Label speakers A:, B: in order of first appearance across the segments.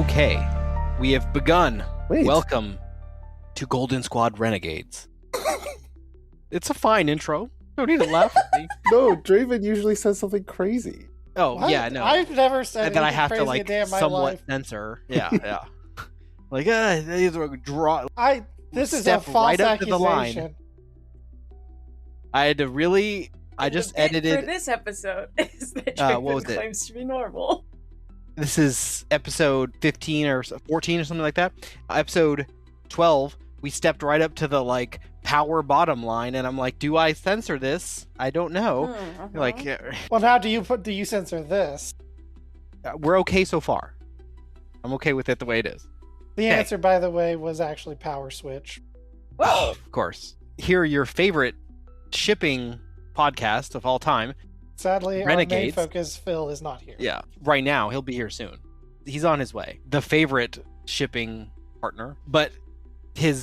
A: Okay, we have begun.
B: Wait.
A: Welcome to Golden Squad Renegades. It's a fine intro. Don't need to laugh at me.
B: No, Draven usually says something crazy.
A: Oh,
C: What?
A: yeah, no.
C: I've never said
A: that I
C: anything
A: have to,
C: crazy
A: like,
C: a day in my
A: somewhat
C: life.
A: censor. Yeah, yeah. Like, these are draw.
C: This is a
A: Step
C: false
A: right up to the line.
C: accusation.
A: I had to really. I just
D: The bit
A: edited.
D: for this episode is that
A: what was
D: Draven
A: it?
D: claims to be normal.
A: This is episode 15 or 14 or something like that. Episode 12, we stepped right up to the, like, power bottom line, and I'm like, do I censor this? I don't know. Like,
C: Well, how do you censor this?
A: we're okay so far. I'm okay with it the way it is.
C: The
A: Okay.
C: answer, by the way, was actually Power Switch.
D: Whoa!
A: Of course. Here, your favorite shipping podcast of all time.
C: Sadly,
A: Renegades.
C: our main focus, Phil, is not here.
A: Yeah, right now. He'll be here soon. He's on his way. The favorite shipping partner. But his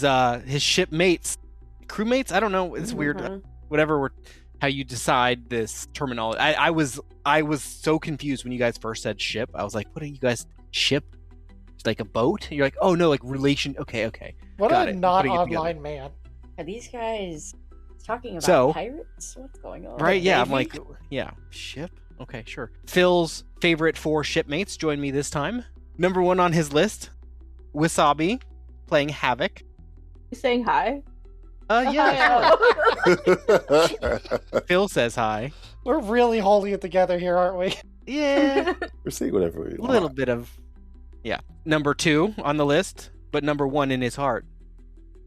A: shipmates, crewmates, I don't know. It's weird.
D: Mhm.
A: Whatever how you decide this terminology. I was so confused when you guys first said ship. I was like, what are you guys ship? It's like a boat? You're like, oh no, like relation. Okay.
C: What
A: Got
C: a
A: it.
C: not
A: Putting it together.
C: online man.
D: Are these guys talking about
A: So-
D: pirates? What's going on?
A: Right? Yeah. I'm
D: Navy?
A: like, yeah, ship. Okay, sure. Phil's favorite 4 shipmates join me this time. Number 1 on his list, Wasabi, playing Havok.
E: You saying hi?
A: Yeah.
E: Oh.
A: Phil says hi.
C: We're really holding it together here, aren't we?
A: Yeah.
B: We're saying whatever we
A: A
B: want.
A: little bit of, yeah. Number 2 on the list, but number 1 in his heart,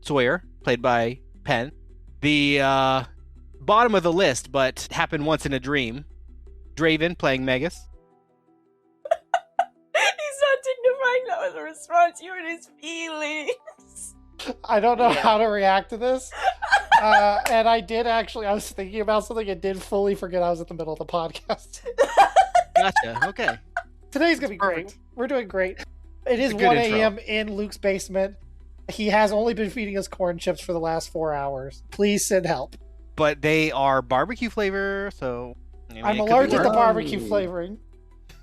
A: Sawyer, played by Penn. The bottom of the list, but happened once in a dream, Draven, playing Magus.
D: He's not dignifying that with a response. You and his feelings.
C: I don't know
D: Yeah.
C: how to react to this. And I was thinking about something and did fully forget I was at the middle of the podcast.
A: Gotcha. Okay.
C: Today's going to be
A: Perfect.
C: great. We're doing great. It is
A: It's a good
C: 1
A: intro.
C: a.m. in Luke's basement. He has only been feeding us corn chips for the last 4 hours. Please send help.
A: But they are barbecue flavor, so maybe
C: I'm
A: it could be
C: allergic to
A: worse.
C: barbecue flavoring.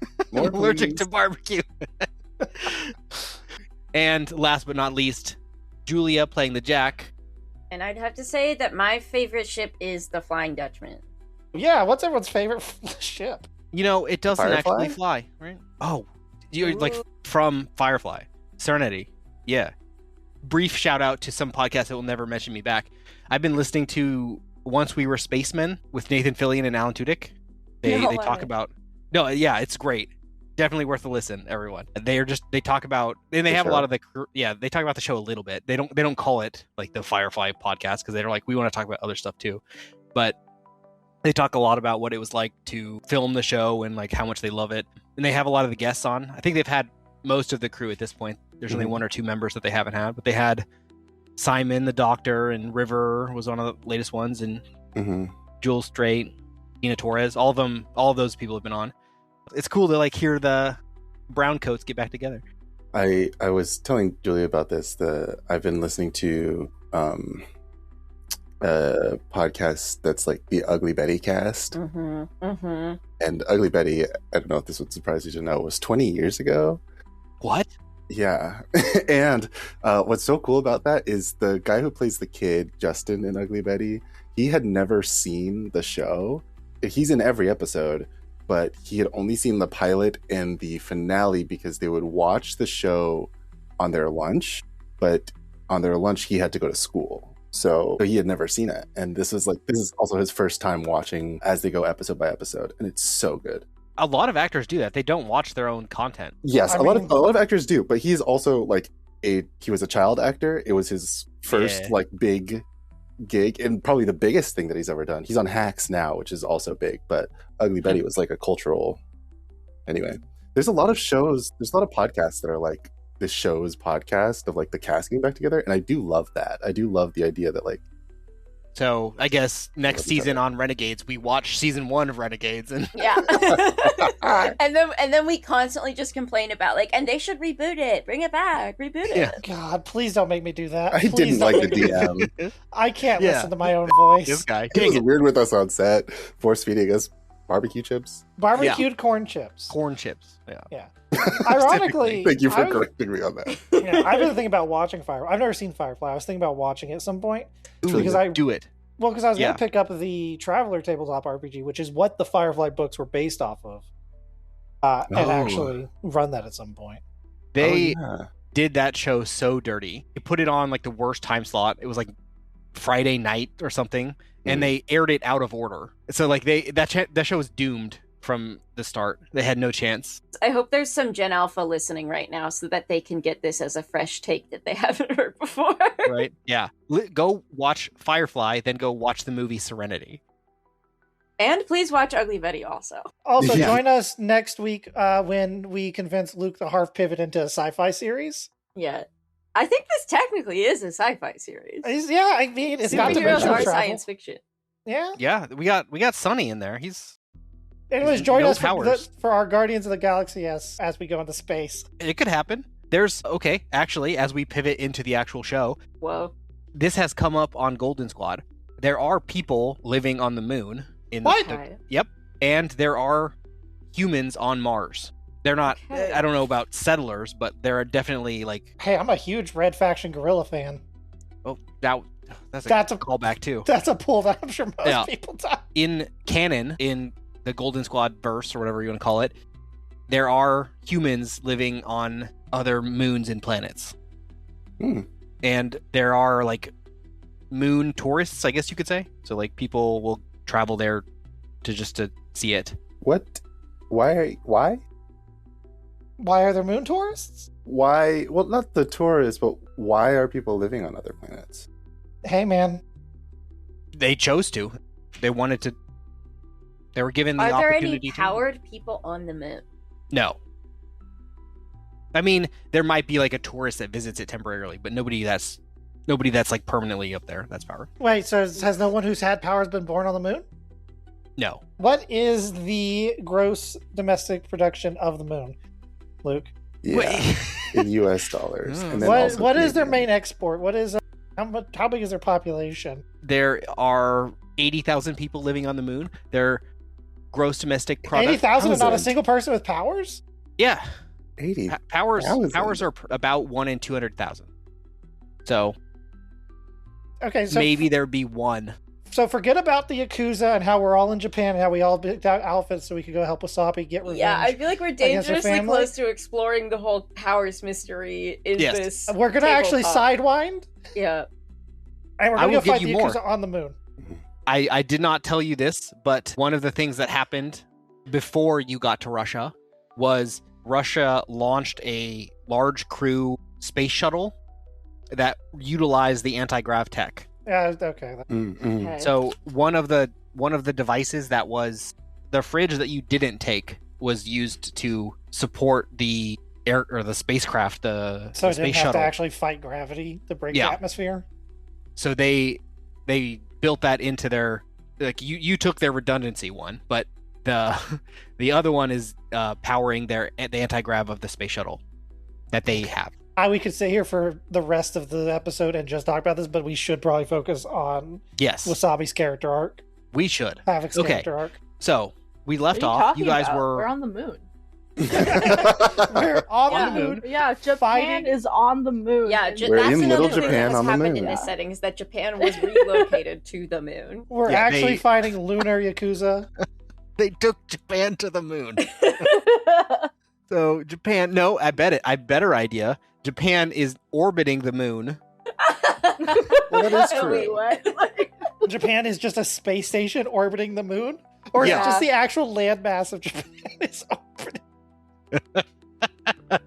A: I'm
B: More
A: allergic
B: please.
A: to barbecue. And last but not least, Julia playing the Jack.
D: And I'd have to say that my favorite ship is the Flying Dutchman.
C: Yeah, what's everyone's favorite ship?
A: You know, it doesn't
B: Firefly?
A: actually fly, right? Oh, you're like from Firefly, Serenity. Yeah. Brief shout out to some podcast that will never mention me back. I've been listening to Once We Were Spacemen with Nathan Fillion and Alan Tudyk. They
D: No
A: talk
D: way.
A: about it's great. Definitely worth a listen, everyone. They talk about, and they
B: The
A: have a
B: show?
A: lot of they talk about the show a little bit. They don't call it like the Firefly podcast because they're like, we want to talk about other stuff too. But they talk a lot about what it was like to film the show and like how much they love it. And they have a lot of the guests on. I think they've had most of the crew at this point. There's only
B: Mhm.
A: 1 or 2 members that they haven't had, but they had Simon the Doctor, and River was one of the latest ones, and
B: Mhm.
A: Jules Strait, Tina Torres. All of those people have been on. It's cool to like hear the brown coats get back together.
B: I was telling Julia about this. I've been listening to a podcast that's like the Ugly Betty cast,
D: Mm-hmm. Mm-hmm.
B: and Ugly Betty, I don't know if this would surprise you to know, was 20 years ago.
A: What?
B: Yeah. And what's so cool about that is the guy who plays the kid, Justin, in Ugly Betty, he had never seen the show. He's in every episode, but he had only seen the pilot and the finale because they would watch the show on their lunch, but on their lunch he had to go to school. So he had never seen it. And this is also his first time watching as they go episode by episode, and it's so good.
A: A lot of actors do that. They don't watch their own content.
B: Yes,
C: I
B: a lot
C: mean-
B: of actors do, but he's also like he was a child actor. It was his first
A: Yeah.
B: like big gig, and probably the biggest thing that he's ever done. He's on Hacks now, which is also big, but Ugly Betty was like a cultural. Anyway, there's a lot of shows. There's a lot of podcasts that are like this show's podcast of like the cast getting back together, and I do love that. I do love the idea that like
A: So I guess next
B: Love each
A: season on Renegades, we watch season 1 of Renegades, and
D: Yeah. and then we constantly just complain about like, and they should reboot it, bring it back, reboot it.
A: Yeah.
C: God, please don't make me do that.
B: I
C: Please
B: didn't
C: don't
B: like the
C: make me do that.
B: DM.
C: I can't
A: Yeah.
C: listen to my own voice.
A: this guy.
B: He
A: Dang
B: was
A: it.
B: weird with us on set, force feeding us Barbecue chips.
C: Barbecued corn chips.
A: Corn chips. Yeah.
C: Yeah. Ironically,
B: Thank you for
C: I was-
B: correcting me on that.
C: yeah, I've been thinking about watching Firefly. I've never seen Firefly. I was thinking about watching it at some point.
A: Ooh,
C: Because I
A: do it.
C: Well, because I was
A: Yeah.
C: going to pick up the Traveler Tabletop RPG, which is what the Firefly books were based off of, and actually run that at some point.
A: They
B: Oh, yeah.
A: did that show so dirty. They put it on like the worst time slot. It was like Friday night or something, and they aired it out of order. So like that show was doomed from the start. They had no chance.
D: I hope there's some Gen Alpha listening right now so that they can get this as a fresh take that they haven't heard before.
A: Right? Yeah. Go watch Firefly, then go watch the movie Serenity.
D: And please watch Ugly Betty also.
C: Also,
B: Yeah.
C: join us next week when we convince Luke the Harf pivot into a sci-fi series.
D: Yeah. I think this technically is a sci-fi series.
C: Yeah, I mean, it's got
D: Superheroes
C: dimensional
D: are
C: travel.
D: science fiction.
C: Yeah.
A: Yeah, we got Sonny in there. He's
C: Anyways, join
A: no
C: us
A: powers.
C: for our Guardians of the Galaxy as we go into space.
A: it could happen. Actually, as we pivot into the actual show,
D: Whoa.
A: this has come up on Golden Squad. There are people living on the moon in
C: What?
D: Right.
A: Yep. And there are humans on Mars. They're not
D: Okay.
A: I don't know about settlers, but there are definitely like
C: Hey, I'm a huge Red Faction Gorilla fan.
A: that's a
C: That's a
A: callback too.
C: That's a pull that I'm sure most
A: Yeah.
C: people do.
A: In canon, in the Golden Squad verse or whatever you want to call it, there are humans living on other moons and planets.
B: Hmm.
A: And there are like moon tourists, I guess you could say. So like people will travel there to see it.
B: What? Why?
C: Why are there moon tourists?
B: Why? Well, not the tourists, but why are people living on other planets?
C: Hey, man.
A: They chose to. They wanted to. They were given the
D: Are there
A: opportunity
D: any
A: to.
D: powered people on the moon?
A: No. I mean, there might be like a tourist that visits it temporarily, but nobody that's like permanently up there. That's powered.
C: Wait, so has no one who's had powers been born on the moon?
A: No.
C: What is the gross domestic production of the moon, Luke?
B: Yeah, in U.S. dollars.
A: Mm.
B: And then
C: What
B: also
C: is their
B: Canadian.
C: main export? What is how big is their population?
A: There are 80,000 people living on the moon. Their gross domestic product.
C: 80,000 and not a
B: Thousand.
C: single person with powers?
A: Yeah.
B: 80.
A: Powers
B: Thousand.
A: are about 1 in 200,000. So
C: Okay, so
A: maybe there'd be one.
C: so forget about the Yakuza and how we're all in Japan and how we all picked out outfits so we could go help Wasabi get revenge.
D: Yeah, I feel like we're
C: against her
D: dangerously
C: family?
D: close to exploring the whole powers mystery in
A: Yes.
D: this.
C: We're gonna actually
D: tabletop.
C: sidewind,
D: Yeah.
C: and we're
A: I
C: gonna
A: will
C: go
A: give
C: fight the
A: you more.
C: Yakuza on the moon.
A: I did not tell you this, but one of the things that happened before you got to Russia was Russia launched a large crew space shuttle that utilized the anti-grav tech.
C: Yeah, okay.
D: Okay.
A: So one of the devices that was the fridge that you didn't take was used to support the air or the spacecraft, the
C: So it
A: space
C: didn't have
A: shuttle.
C: to actually fight gravity to break
A: Yeah.
C: the atmosphere.
A: So they built that into their like you took their redundancy one, but the other one is powering the anti-grav of the space shuttle that they have.
C: We could sit here for the rest of the episode and just talk about this, but we should probably focus on
A: Yes,
C: Wasabi's character arc,
A: we should.
C: Havok's
A: Okay.
C: character arc.
A: So we left
E: What are you
A: off.
E: talking
A: You guys
E: about?
A: were
E: We're on the moon.
C: We're on
E: yeah,
C: the moon.
E: Yeah, Japan
C: fighting-
E: is on the moon.
D: Yeah,
E: and-
B: We're
D: that's
B: in
D: another
B: Little
D: thing that
B: Japan
D: has
B: on the
D: happened
B: moon.
D: in this
E: Yeah.
D: setting is that Japan was relocated to the moon.
C: We're
A: Yeah,
C: actually
A: they-
C: fighting lunar Yakuza.
A: they took Japan to the moon. So Japan, no, a better idea. Japan is orbiting the moon.
B: Well, that is true.
E: Wait, what?
C: Japan is just a space station orbiting the moon? Or is
A: Yeah.
C: it just the actual landmass of Japan is orbiting?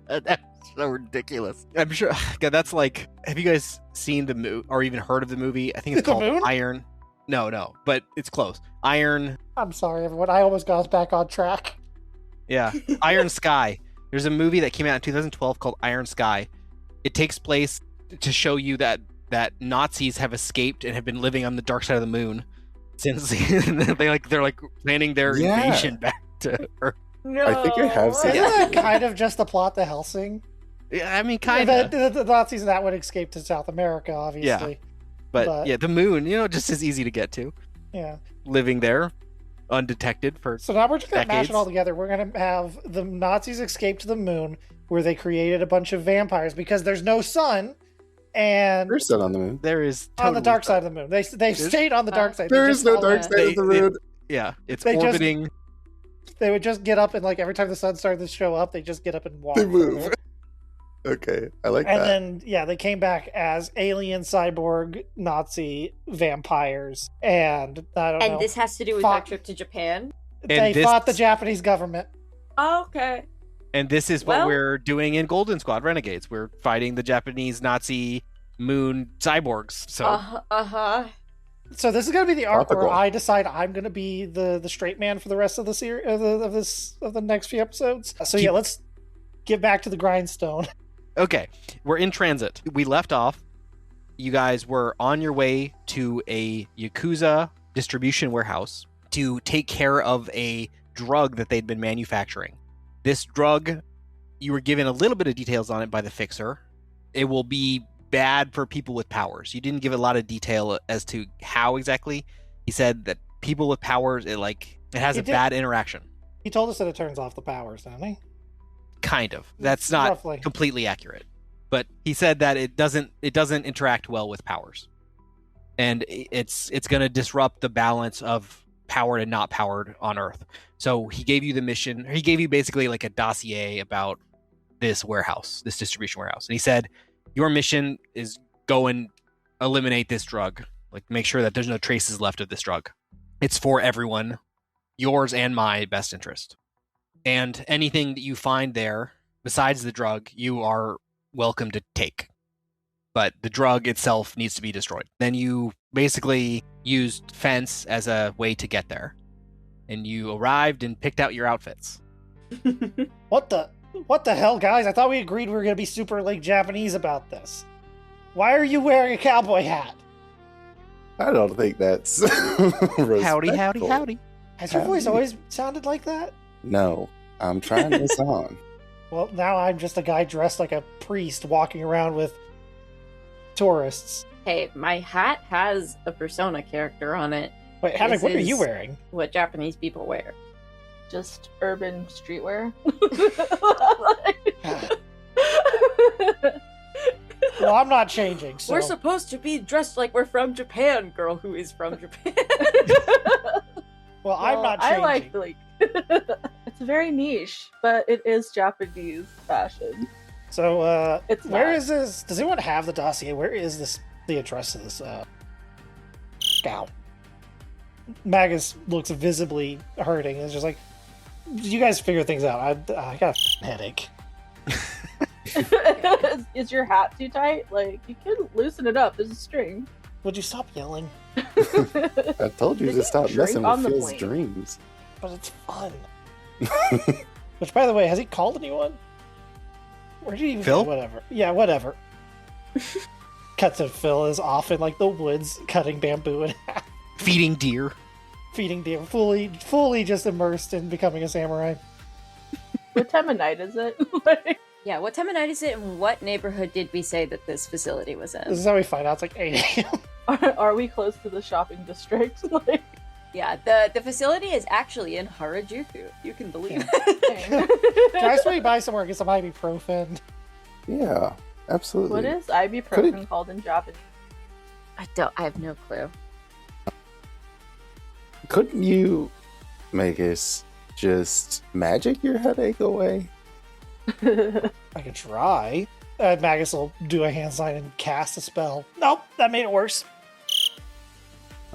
A: That's so ridiculous. I'm sure. God, that's like. Have you guys seen the movie or even heard of the movie? I think it's
C: The
A: called
C: Moon?
A: Iron. No, but it's close. Iron.
C: I'm sorry, everyone. I almost got us back on track.
A: Yeah, Iron Sky. There's a movie that came out in 2012 called Iron Sky. It takes place to show you that Nazis have escaped and have been living on the dark side of the moon since they're planning their
B: Yeah.
A: invasion back to Earth.
D: No.
B: I think I have seen
C: Isn't
B: Yeah.
C: that kind of just the plot to Helsing?
A: Yeah, I mean, kind of.
C: The Nazis in that would escape to South America, obviously.
A: But yeah, the moon, just as easy to get to.
C: Yeah.
A: Living there. undetected for
C: So now we're just going to mash
A: decades.
C: it all together. We're going to have the Nazis escape to the moon, where they created a bunch of vampires because there's no sun, and
B: There's sun on the moon.
A: There is
C: on the
A: totally
C: dark
A: sun.
C: side of the moon. They've stayed on the dark side.
B: There
C: They
B: is
C: just
B: no
C: follow
B: dark
C: it.
B: side of the moon.
A: Yeah, it's
C: They just-
A: orbiting.
C: They would just get up and like every time the sun started to show up, they just get up and walk.
B: They move.
C: further.
B: Okay, I like
C: And
B: that.
C: then they came back as alien, cyborg, Nazi vampires, and I don't know.
D: And this has to do with
C: Fought-
D: our trip to Japan.
C: They
A: this-
C: fought the Japanese government.
D: Oh, okay.
A: And this is what
D: Well-
A: we're doing in Golden Squad Renegades. We're fighting the Japanese Nazi moon cyborgs. So
D: Uh-huh.
C: So this is going to be the arc where
B: Topical.
C: I decide I'm going to be the straight man for the rest of the series of the next few episodes. So yeah, let's get back to the grindstone.
A: okay, we're in transit. We left off. You guys were on your way to a Yakuza distribution warehouse to take care of a drug that they'd been manufacturing. This drug, you were given a little bit of details on it by the fixer. It will be bad for people with powers. You didn't give a lot of detail as to how exactly. He said that people with powers, it has
C: He
A: a
C: did-
A: bad interaction.
C: He told us that it turns off the powers, didn't he?
A: Kind of. That's not
C: Roughly.
A: completely accurate. But he said that it doesn't interact well with powers. And it's going to disrupt the balance of powered and not powered on Earth. So he gave you the mission. He gave you basically like a dossier about this warehouse, this distribution warehouse. And he said, your mission is go and eliminate this drug. Like make sure that there's no traces left of this drug. It's for everyone, yours and my best interest. And anything that you find there besides the drug, you are welcome to take. But the drug itself needs to be destroyed. Then you basically used fence as a way to get there. And you arrived and picked out your outfits.
C: What the hell, guys? I thought we agreed we were going to be super like Japanese about this. Why are you wearing a cowboy hat?
B: I don't think that's
A: Howdy, howdy,
B: respectful.
A: howdy.
C: Has your voice
B: Howdy.
C: always sounded like that?
B: No, I'm trying this on.
C: Well, now I'm just a guy dressed like a priest walking around with tourists.
D: Hey, my hat has a Persona character on it.
C: Wait, Havok,
D: This
C: what are you
D: is-
C: wearing?
D: What Japanese people wear.
E: Just urban streetwear.
C: Well, I'm not changing, so...
D: We're supposed to be dressed like we're from Japan, girl who is from Japan.
C: Well, I'm not changing.
E: I like it's very niche, but it is Japanese fashion.
C: So,
E: It's
C: where
E: not.
C: is this? Does anyone have the dossier? Where is the address of this, cow? Magus looks visibly hurting. It's just like, you guys figure things out. I got a headache.
E: Is your hat too tight? Like, you can loosen it up. There's a string.
C: Would you stop yelling?
B: I told you
E: Did
B: to
E: you
B: stop
E: drink
B: messing
E: on
B: with
E: the
B: Phil's
E: plane?
B: dreams.
C: But it's fun. Which, by the way, has he called anyone? Where did he even
A: Phil?
C: Whatever. Yeah, whatever. Cuts to Phil is off in like the woods, cutting bamboo and
A: Feeding deer.
C: feeding deer, fully just immersed in becoming a samurai.
E: What time of night is it? Like,
D: Yeah, what time of night is it, and what neighborhood did we say that this facility was in?
C: This is how we find out. It's like 8 a.m.
E: are we close to the shopping district? Like,
D: Yeah, the facility is actually in Harajuku. You can believe
C: Can
D: it.
C: I swing by somewhere and get some ibuprofen?
B: Yeah, absolutely.
E: what is ibuprofen called in Japanese?
D: I have no clue.
B: Couldn't you, Magus, just magic your headache away?
C: I could try. Magus will do a hand sign and cast a spell. Nope, that made it worse.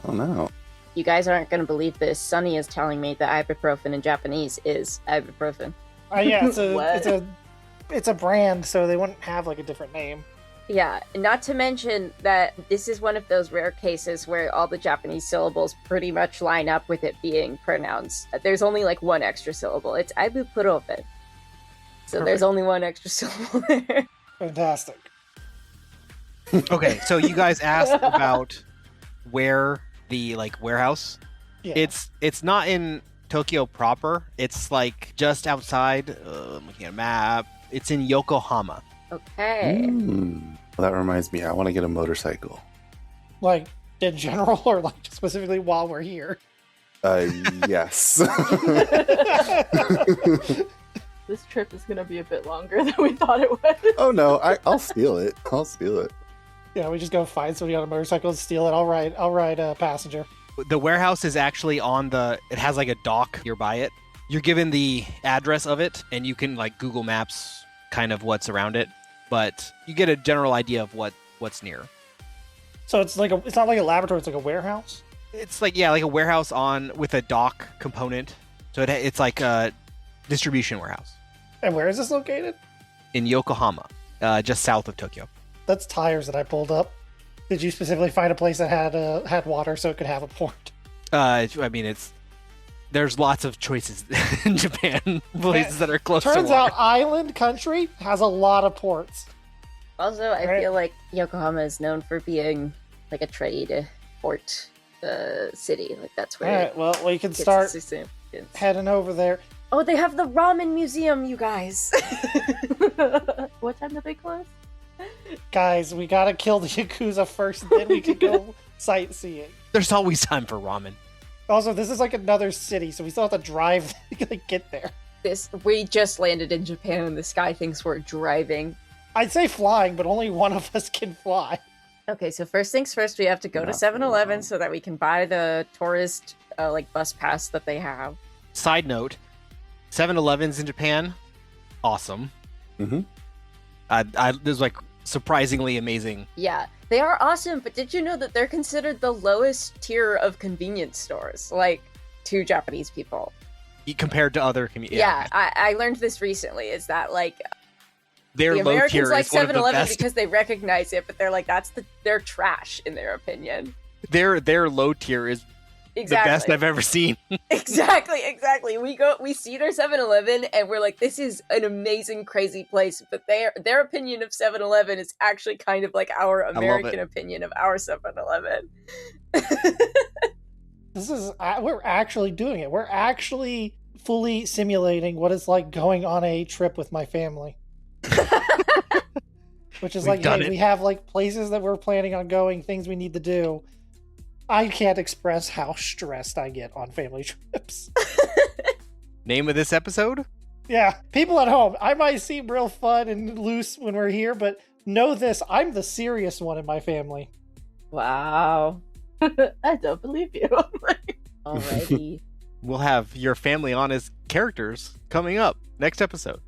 B: Oh no.
D: You guys aren't going to believe this. Sunny is telling me that ibuprofen in Japanese is ibuprofen.
C: Yeah, it's a
E: What?
C: it's a brand, so they wouldn't have like a different name.
D: Yeah, not to mention that this is one of those rare cases where all the Japanese syllables pretty much line up with it being pronounced. There's only like one extra syllable. It's ibuprofen. So there's
C: Perfect.
D: only one extra syllable there.
C: Fantastic.
A: Okay, so you guys asked about where the warehouse.
C: Yeah.
A: It's not in Tokyo proper. It's like just outside. I'm looking at a map. It's in Yokohama.
D: Okay.
B: Well, that reminds me, I want to get a motorcycle.
C: Like in general, or like specifically while we're here.
B: Yes.
E: This trip is going to be a bit longer than we thought it would.
B: Oh no, I'll steal it. I'll steal it.
C: Yeah, we just go find somebody on a motorcycle and steal it. I'll ride a passenger.
A: The warehouse is actually it has like a dock nearby it. You're given the address of it, and you can like Google Maps kind of what's around it, but you get a general idea of what's near.
C: So it's not like a laboratory, it's like a warehouse?
A: It's like a warehouse with a dock component. So it's like a distribution warehouse.
C: And where is this located?
A: In Yokohama, just south of Tokyo.
C: That's tires that I pulled up. Did you specifically find a place that had water so it could have a port?
A: I mean, there's lots of choices in Japan, places that are close to water.
C: Turns out island country has a lot of ports.
D: Also, I feel like Yokohama is known for being like a trade port city. Like that's where.
C: All right, well, we can start heading over there.
D: Oh, they have the ramen museum, you guys.
E: What time do they close?
C: Guys, we gotta kill the Yakuza first, then we can go sightseeing.
A: There's always time for ramen.
C: Also, this is like another city, so we still have to drive to get there.
D: We just landed in Japan and this guy thinks we're driving.
C: I'd say flying, but only one of us can fly.
D: Okay, so first things first, we have to go to 7-Eleven so that we can buy the tourist bus pass that they have.
A: Side note, 7-Elevens in Japan, awesome.
B: Mm-hmm.
A: This is like surprisingly amazing.
D: Yeah, they are awesome, but did you know that they're considered the lowest tier of convenience stores, like, to Japanese people?
A: Compared to other communities.
D: Yeah, I learned this recently, is that, like,
A: their
D: the
A: low
D: Americans
A: tier
D: like
A: is one of the
D: 7-Eleven
A: best.
D: because they recognize it, but they're like, they're trash, in their opinion.
A: Their low tier is
D: Exactly.
A: the best I've ever seen.
D: Exactly. We see their 7-Eleven and we're like, this is an amazing, crazy place. But their opinion of 7-Eleven is actually kind of like our American opinion of our 7-Eleven.
C: We're actually doing it. We're actually fully simulating what it's like going on a trip with my family. Which is we have like places that we're planning on going, things we need to do. I can't express how stressed I get on family trips.
A: Name of this episode?
C: Yeah, people at home, I might seem real fun and loose when we're here, but know this, I'm the serious one in my family.
D: Wow.
E: I don't believe you.
D: Alrighty.
A: We'll have your family on as characters coming up next episode.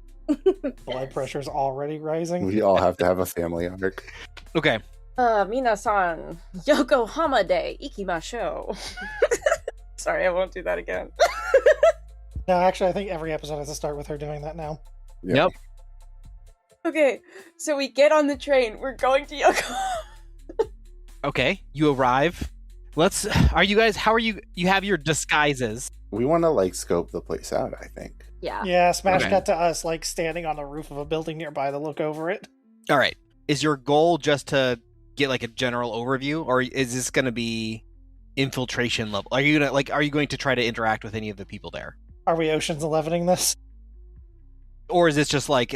C: Blood pressure's already rising.
B: We all have to have a family arc.
A: Okay.
D: Minasan, Yokohama de ikimashou. Sorry, I won't do that again.
C: No, actually, I think every episode has to start with her doing that now.
A: Yep.
D: Okay, so we get on the train. We're going to Yokohama.
A: Okay, you arrive. How are you? You have your disguises.
B: We want to like scope the place out, I think.
D: Yeah,
C: smash cut to us like standing on the roof of a building nearby to look over it.
A: All right. Is your goal just to get like a general overview, or is this going to be infiltration level? Are you going to try to interact with any of the people there?
C: Are we Ocean's 11ing this?
A: Or is this just like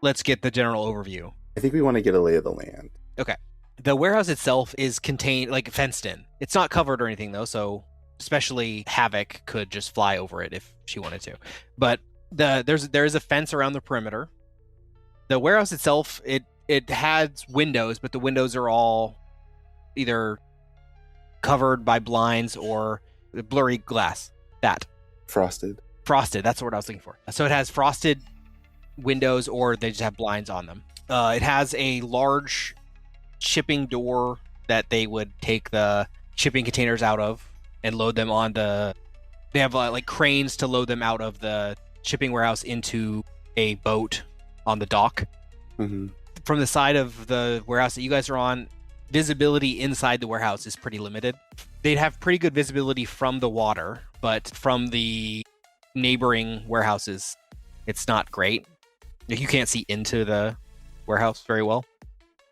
A: let's get the general overview?
B: I think we want to get a lay of the land.
A: Okay. The warehouse itself is contained, like fenced in. It's not covered or anything though, so especially Havok could just fly over it if she wanted to. But there is a fence around the perimeter. The warehouse itself, it has windows, but the windows are all either covered by blinds or blurry glass.
B: Frosted,
A: that's the word I was looking for. So it has frosted windows or they just have blinds on them. It has a large shipping door that they would take the shipping containers out of and load them onto. They have like cranes to load them out of the shipping warehouse into a boat on the dock.
B: Mm-hmm.
A: From the side of the warehouse that you guys are on, visibility inside the warehouse is pretty limited. They'd have pretty good visibility from the water, but from the neighboring warehouses, it's not great. You can't see into the warehouse very well.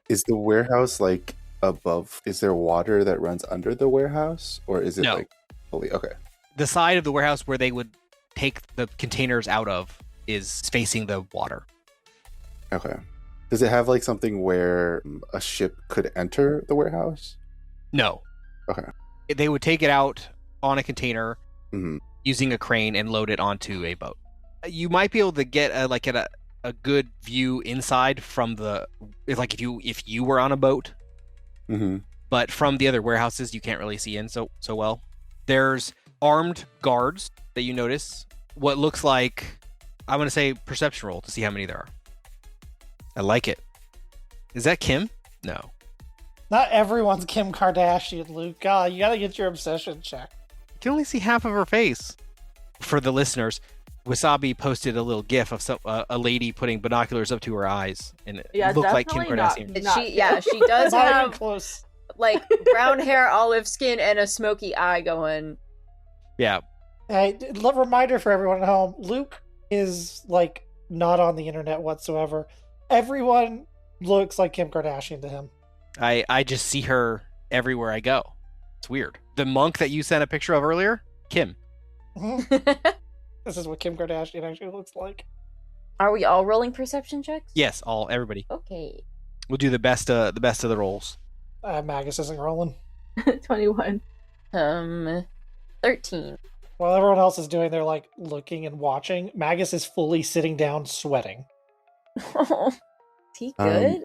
B: Is the warehouse like above? Is there water that runs under the warehouse, or is it like fully okay?
A: The side of the warehouse where they would take the containers out of is facing the water.
B: Okay. Does it have like something where a ship could enter the warehouse?
A: No.
B: Okay.
A: They would take it out on a container
B: Mhm.
A: using a crane and load it onto a boat. You might be able to get a good view inside from if you were on a boat,
B: Mhm.
A: but from the other warehouses you can't really see in so well. There's armed guards that you notice. What looks like, I want to say perception roll to see how many there are. I like it. Is that Kim? No.
C: Not everyone's Kim Kardashian, Luke. God, you gotta get your obsession checked.
A: You can only see half of her face. For the listeners, Wasabi posted a little gif of a lady putting binoculars up to her eyes, and it looked like Kim Kardashian.
D: She does
C: Not even
D: have
C: close.
D: like brown hair, olive skin, and a smoky eye going.
A: Yeah.
C: Hey, reminder for everyone at home: Luke is like not on the internet whatsoever. Everyone looks like Kim Kardashian to him.
A: I just see her everywhere I go. It's weird. The monk that you sent a picture of earlier, Kim.
C: This is what Kim Kardashian actually looks like.
D: Are we all rolling perception checks?
A: Yes, everybody.
D: Okay.
A: We'll do the best of the rolls.
C: Magus isn't rolling.
E: 21.
D: 13.
C: While everyone else is doing their like looking and watching, Magus is fully sitting down, sweating.
D: Is he good?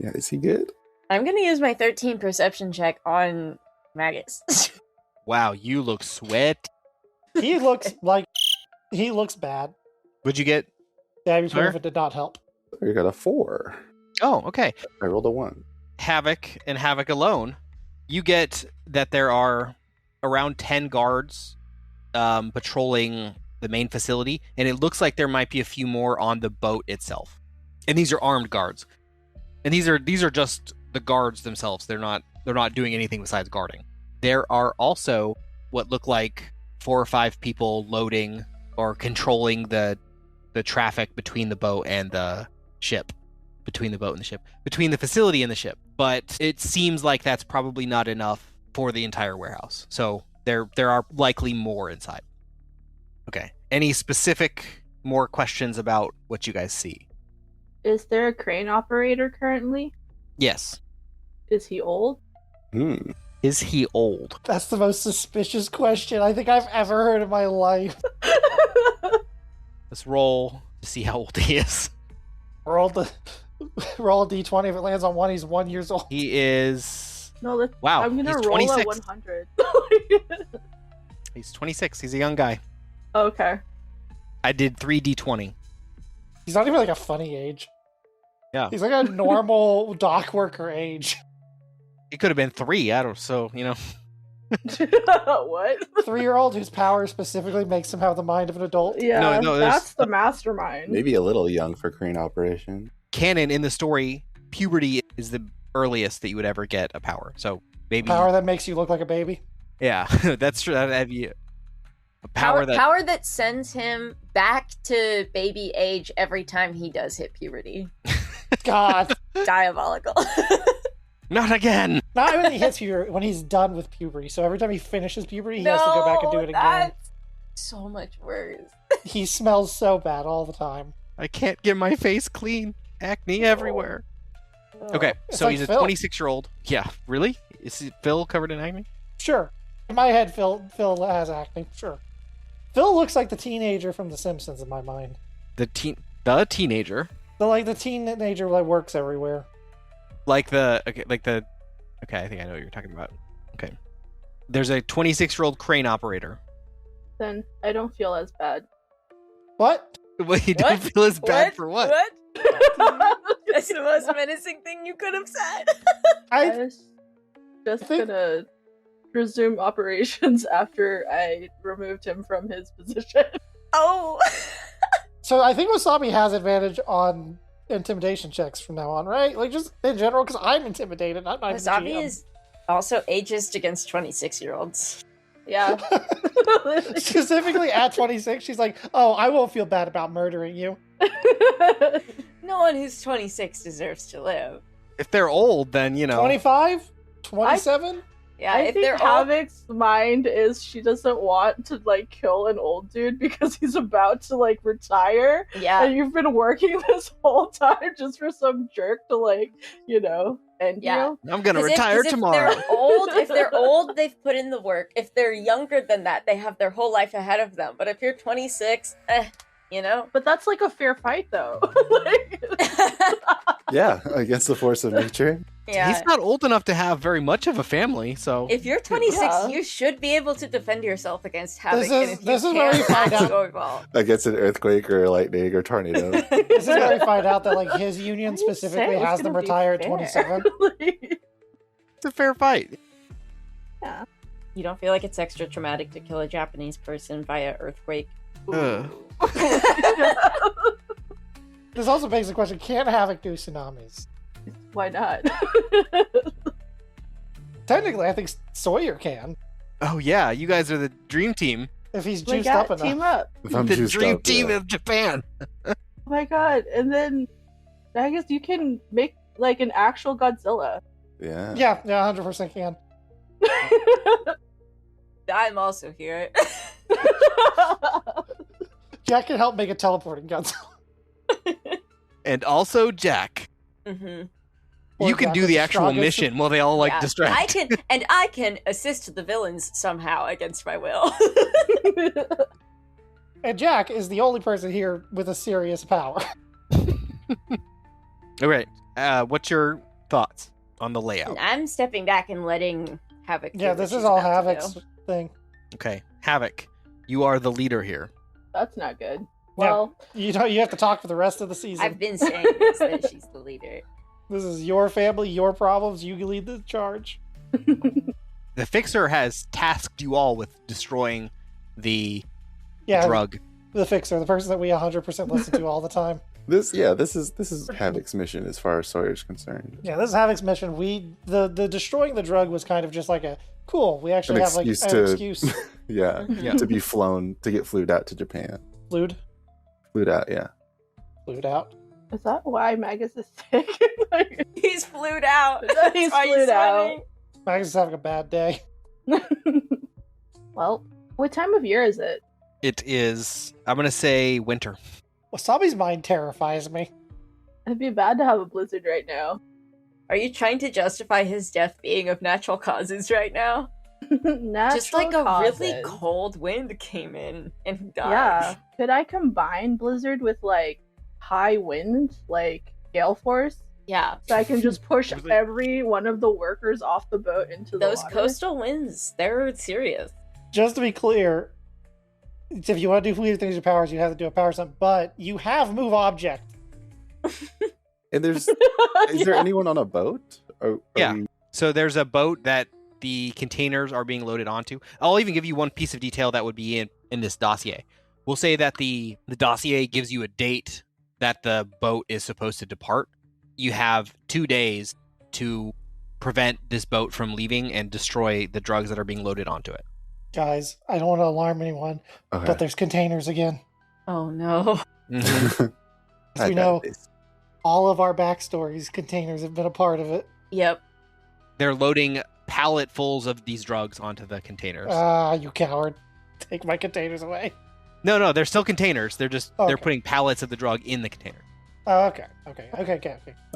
B: Yeah, is he good?
D: I'm gonna use my 13 perception check on Magus.
A: Wow, you look sweat.
C: He looks bad.
A: What'd you get?
C: Damn,
A: Sawyer?
C: if it did not help.
B: You got a 4.
A: Oh, okay.
B: I rolled a 1.
A: Havok and Havok alone, you get that there are around 10 guards patrolling the main facility, and it looks like there might be a few more on the boat itself. And these are armed guards. And these are just the guards themselves. They're not doing anything besides guarding. There are also what look like 4 or 5 people loading or controlling the traffic between the boat and the ship. Between the boat and the ship. Between the facility and the ship. But it seems like that's probably not enough for the entire warehouse. So there are likely more inside. Okay. Any specific more questions about what you guys see?
E: Is there a crane operator currently?
A: Yes.
E: Is he old?
A: Is he old?
C: That's the most suspicious question I think I've ever heard in my life.
A: Let's roll to see how old he is.
C: Roll a d20. If it lands on 1, he's 1 year old.
A: He is...
E: No, let's.
A: Wow,
E: I'm gonna
A: he's
E: roll
A: 26.
E: a 100.
A: He's 26. He's a young guy.
E: Okay.
A: I did 3d20.
C: He's not even like a funny age.
A: Yeah.
C: He's like a normal dock worker age.
A: It could have been 3. I don't... So, you know...
E: What?
C: 3-year-old whose power specifically makes him have the mind of an adult.
E: Yeah,
A: No, there's-
E: that's the mastermind.
B: Maybe a little young for crane operation.
A: Canon in the story, puberty is the earliest that you would ever get a power. So maybe...
C: Power that makes you look like a baby.
A: Yeah, that's true. That'd be a power
D: that sends him back to baby age every time he does hit puberty.
C: God.
D: Diabolical.
A: Not again!
C: Not when he hits puberty, when he's done with puberty. So every time he finishes puberty, he has to go back and do it again.
D: That's so much worse.
C: He smells so bad all the time.
A: I can't get my face clean. Acne everywhere. Okay,
C: It's
A: so
C: like
A: he's a
C: Phil.
A: 26-year-old. Yeah, really? Is Phil covered in acne?
C: Sure. In my head, Phil has acne. Sure. Phil looks like the teenager from The Simpsons in my mind.
A: The teenager?
C: The teenager that works everywhere.
A: Okay, I think I know what you're talking about. Okay. There's a 26-year-old crane operator.
E: Then I don't feel as bad.
C: What?
A: Well, you don't feel as bad for what?
D: That's the most menacing thing you could have said.
E: I
C: I
E: was just
C: think-
E: gonna resume operations after I removed him from his position.
D: Oh.
C: So I think Wasabi has advantage on intimidation checks from now on, right? Like just in general, because I'm intimidated. I'm not even the
D: Wasabi
C: GM.
D: is also ageist against 26-year-olds.
E: Yeah.
C: Specifically at 26, she's like, "Oh, I won't feel bad about murdering you."
D: No one who's 26 deserves to live.
A: If they're old, then, you know...
C: 25, 27.
D: Yeah,
E: I
D: if
E: think
D: they're all
E: Havok's mind is she doesn't want to kill an old dude because he's about to retire.
D: yeah.
E: And you've been working this whole time just for some jerk to end
D: Yeah.
E: you.
A: I'm gonna
D: 'Cause
A: retire
D: if
A: tomorrow.
D: if they're old, they've put in the work. If they're younger than that, they have their whole life ahead of them. But if you're 26, you know?
E: But that's like a fair fight, though. Like,
B: Yeah, against the force of nature.
D: Yeah.
A: He's not old enough to have very much of a family, so
D: If you're 26,
E: Yeah.
D: you should be able to defend yourself against Havok.
C: This
D: and
C: is-
D: if you
C: this is where
D: can't,
C: we find
D: that's
C: out-
D: going well.
B: Against an earthquake or lightning or tornado.
C: This is where we find out that like his
E: why
C: union
E: do you say
C: specifically
E: it was
C: has them
E: gonna be
C: retire at
E: fair?
C: 27.
E: Like,
A: it's a fair fight.
E: yeah.
D: You don't feel like it's extra traumatic to kill a Japanese person via earthquake?
A: Ugh.
C: This also begs the question: can Havok do tsunamis?
E: Why not?
C: Technically, I think Sawyer can
A: Oh yeah, you guys are the dream team.
C: if he's
E: My
C: juiced up
E: God,
C: enough.
E: team up.
B: If I'm
A: The
B: juiced
A: dream
B: up,
A: team
B: yeah.
A: of Japan.
E: Oh my God. And then I guess you can make like an actual Godzilla.
B: Yeah.
C: Yeah, 100% can.
D: I'm also here.
C: Jack can help make a teleporting gun.
A: And also Jack.
D: hmm
C: Or
A: You can
C: Jack
A: do
C: is
A: the
C: the
A: actual
C: strongest.
A: mission while they all like distract.
D: I can assist the villains somehow against my will.
C: And Jack is the only person here with a serious power.
A: All right. What's your thoughts on the layout?
D: I'm stepping back and letting Havok. do
C: Yeah,
D: what
C: this
D: she's
C: is all
D: about to
C: Havok's
D: do.
C: thing.
A: Okay, Havok, you are the leader here.
E: That's not good. Well,
C: You have to talk for the rest of the season.
D: I've been saying this, that she's the leader.
C: This is your family, your problems. You can lead the charge.
A: The Fixer has tasked you all with destroying the
C: Yeah,
A: drug.
C: the fixer, the person that we 100% listen to all the time.
B: This is Havok's mission as far as Sawyer's concerned.
C: Yeah, this is Havok's mission. The destroying the drug was kind of just like a cool. We actually
B: An
C: have like
B: excuse
C: an
B: to-
C: excuse.
B: Yeah.
A: Yeah.
B: To be flown, to get flued out to Japan.
C: Flued
B: Out, yeah.
C: out.
E: is that why Magus is sick? Like,
D: He's flued out.
E: He's
D: That's why
E: flued out.
D: swimming.
C: Magus is having a bad day.
E: well, what time of year is it?
A: It is, I'm going to say winter.
C: Wasabi's mind terrifies me.
E: It'd be bad to have a blizzard right now.
D: Are you trying to justify his death being of natural causes right now?
E: Natural
D: Just like a really
E: causes.
D: cold wind came in and he died.
E: Yeah. Could I combine blizzard with like high wind, like gale force,
D: Yeah.
E: so I can just push every one of the workers off the boat into the
D: Those
E: water?
D: coastal winds, they're serious.
C: Just to be clear, if you want to do fleeting things with powers, you have to do a power stunt, but you have move object.
B: And is there anyone on a boat? Are
A: Yeah.
B: we-
A: So there's a boat that the containers are being loaded onto. I'll even give you one piece of detail that would be in this dossier. We'll say that the dossier gives you a date that the boat is supposed to depart. You have 2 days to prevent this boat from leaving and destroy the drugs that are being loaded onto it.
C: Guys, I don't want to alarm anyone,
B: Okay.
C: but there's containers again.
D: Oh no.
A: Mhm.
C: As we know, all of our backstories, containers have been a part of it.
D: Yep.
A: They're loading palletfuls of these drugs onto the containers.
C: Ah, you coward. Take my containers away.
A: No, they're still containers. They're just they're
C: Okay.
A: putting pallets of the drug in the container.
C: Oh, okay.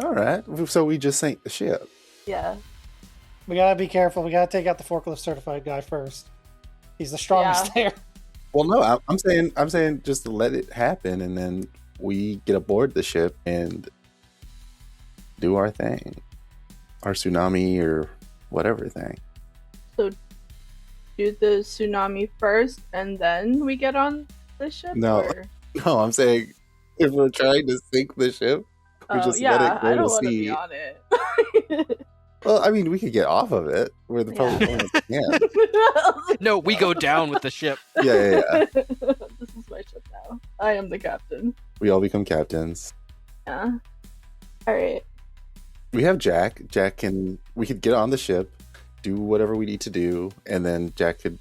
B: All right. So we just sank the ship.
E: Yeah.
C: We gotta be careful. We gotta take out the forklift certified guy first. He's the strongest there.
B: Well, no, I'm saying just to let it happen, and then we get aboard the ship and do our thing, our tsunami or whatever thing.
E: So do the tsunami first, and then we get on the ship.
B: No.
E: Or?
B: No, I'm saying if we're trying to sink the ship, we just let it go
E: I don't
B: to
E: want to
B: sea.
E: be on it.
B: Well, I mean, we could get off of it. We're the probably only ones that can.
A: No, we go down with the ship.
B: Yeah.
E: This is my ship now. I am the captain.
B: We all become captains.
E: Yeah. All right.
B: We have Jack. We could get on the ship, do whatever we need to do, and then Jack could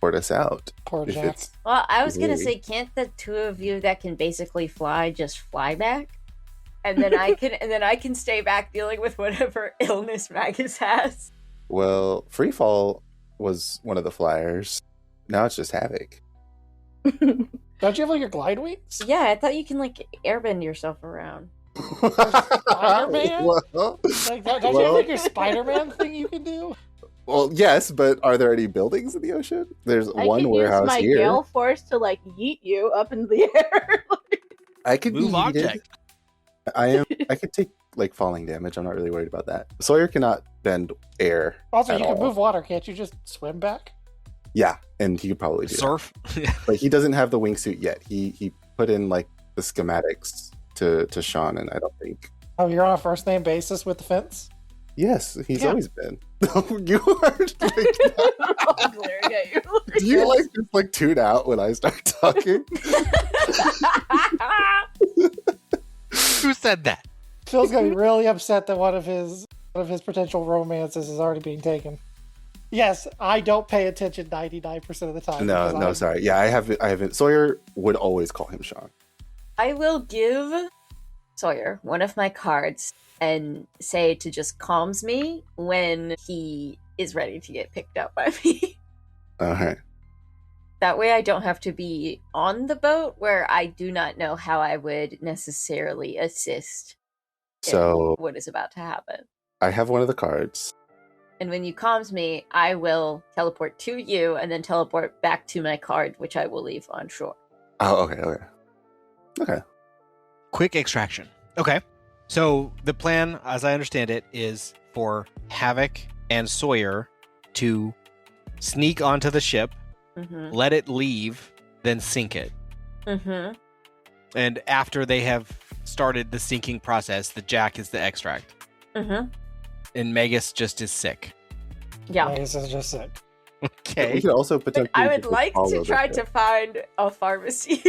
B: port us out.
C: Poor
B: If
C: Jack.
B: it's-
D: Well, I was gonna
B: Really?
D: say, can't the two of you that can basically fly just fly back? And then I can stay back dealing with whatever illness Magus has.
B: Well, Freefall was one of the flyers. Now it's just Havok.
C: Don't you have like your glide wings?
D: Yeah, I thought you can like airbend yourself around.
C: Spider-Man?
B: Well,
C: Like, don't you have like your Spider-Man thing you can do?
B: well, yes, but are there any buildings in the ocean? There's
E: I
B: one
E: can
B: warehouse
E: use my
B: here.
E: gale force to like yeet you up in the air.
B: I could
A: Move
B: be
A: object.
B: I could take like falling damage. I'm not really worried about that. Sawyer cannot bend air.
C: Also,
B: at
C: you can
B: all.
C: move water. Can't you just swim back?
B: Yeah, and he could probably do that.
A: Surf.
B: But he doesn't have the wingsuit yet. He put in like the schematics to Sean, and I don't think.
C: Oh, you're on a first name basis with the fence?
B: Yes, he's
C: Yeah.
B: always been. You are.
E: I'm glaring at you.
B: Do you like just like tune out when I start talking?
A: Who said that?
C: Phil's gonna be really upset that one of his potential romances is already being taken. Yes, I don't pay attention 99% of the time.
B: No,
C: because
B: sorry. Yeah, I haven't. Sawyer would always call him Sean.
D: I will give Sawyer one of my cards and say to just calms me when he is ready to get picked up by me.
B: All right.
D: That way I don't have to be on the boat where I do not know how I would necessarily assist
B: So
D: in what is about to happen.
B: I have one of the cards.
D: And when you calms me, I will teleport to you and then teleport back to my card, which I will leave on shore.
B: Oh, okay.
A: Quick extraction. Okay. So the plan, as I understand it, is for Havok and Sawyer to sneak onto the ship,
D: Mm-hmm.
A: let it leave, then sink it.
D: Mm-hmm.
A: And after they have started the sinking process, the Jack is the extract.
D: Mm-hmm.
A: And Magus just is sick.
D: Yeah.
C: This is just sick.
B: We
A: Okay.
B: could also potentially.
D: I would
B: just
D: like
B: follow
D: to
B: the
D: try
B: ship.
D: to find a pharmacy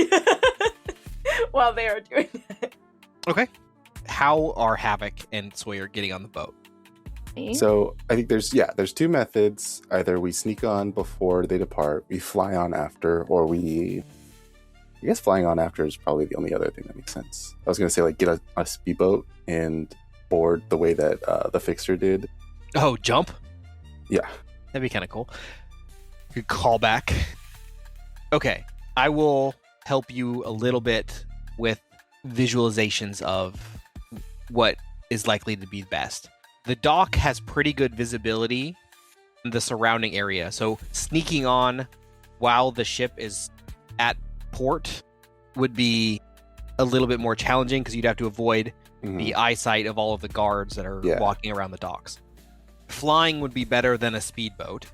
D: while they are doing that.
A: Okay. How are Havok and Sawyer getting on the boat?
B: So I think there's two methods. Either we sneak on before they depart, we fly on after, or I guess flying on after is probably the only other thing that makes sense. I was gonna say like get a speedboat and board the way that the fixer did.
A: Oh, jump?
B: Yeah.
A: That'd be kind of cool. Good callback. Okay. I will help you a little bit with visualizations of what is likely to be best. The dock has pretty good visibility in the surrounding area, so sneaking on while the ship is at port would be a little bit more challenging because you'd have to avoid
B: Mhm.
A: the eyesight of all of the guards that are
B: Yeah.
A: walking around the docks. Flying would be better than a speedboat,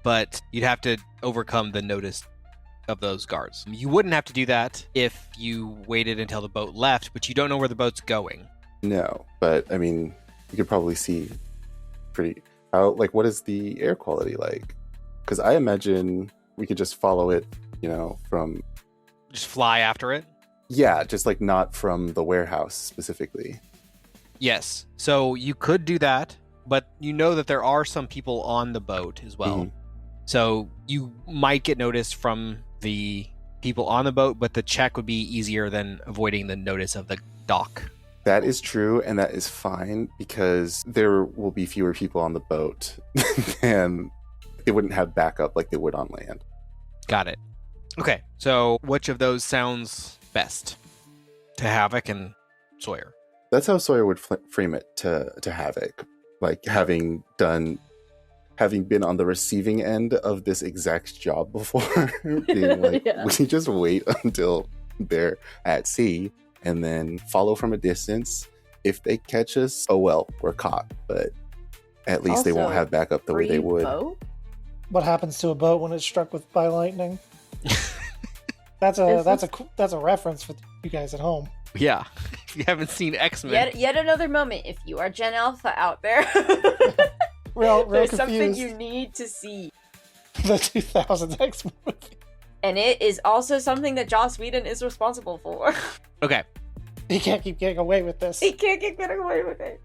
A: but you'd have to overcome the notice of those guards. You wouldn't have to do that if you waited until the boat left, but you don't know where the boat's going.
B: No, but I mean, you could probably see pretty. How like what is the air quality like? Because I imagine we could just follow it, from
A: Just fly after it.
B: just like not from the warehouse specifically.
A: Yes. So you could do that, but you know that there are some people on the boat as well.
B: Mhm.
A: So you might get noticed from the people on the boat, but the check would be easier than avoiding the notice of the dock.
B: That is true, and that is fine because there will be fewer people on the boat, and they wouldn't have backup like they would on land.
A: Got it. Okay, so which of those sounds best to Havok and Sawyer?
B: That's how Sawyer would frame it to Havok, like having been on the receiving end of this exact job before, being like,
E: Yeah.
B: we just wait until they're at sea and then follow from a distance. If they catch us, oh well, we're caught. But at least they won't
E: Also,
B: have backup the way they
E: Free
B: would.
E: boat?
C: What happens to a boat when it's struck by lightning? That's a reference for you guys at home.
A: Yeah, if you haven't seen X-Men.
D: Yet another moment. If you are Gen Alpha out there,
C: Real
D: there's
C: confused.
D: something you need to see.
C: The 2000s X movie.
D: And it is also something that Joss Whedon is responsible for.
A: Okay,
C: He can't keep getting away with this.
D: He can't get away with it.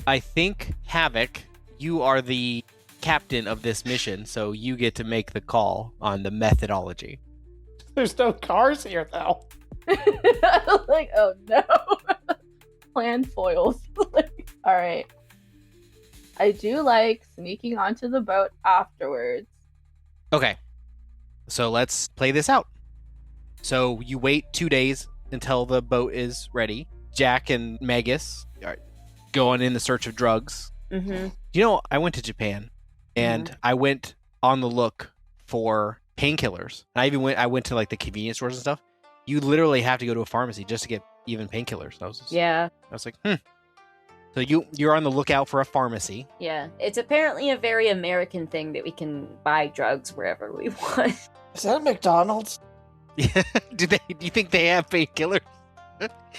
A: I think, Havok, you are the captain of this mission, so you get to make the call on the methodology.
C: There's no cars here, though.
E: Like, oh no. Plan foils. All right. I do like sneaking onto the boat afterwards.
A: Okay, so let's play this out. So you wait 2 days until the boat is ready Jack and Magus are going in the search of drugs.
D: Mm-hmm.
A: You know, I went to Japan, and I went on the look for painkillers. I went to like the convenience stores and stuff. You literally have to go to a pharmacy just to get even painkillers. I was like, So you're on the lookout for a pharmacy.
D: Yeah. It's apparently a very American thing that we can buy drugs wherever we want.
C: Is that a McDonald's?
A: Yeah. Do you think they have painkillers?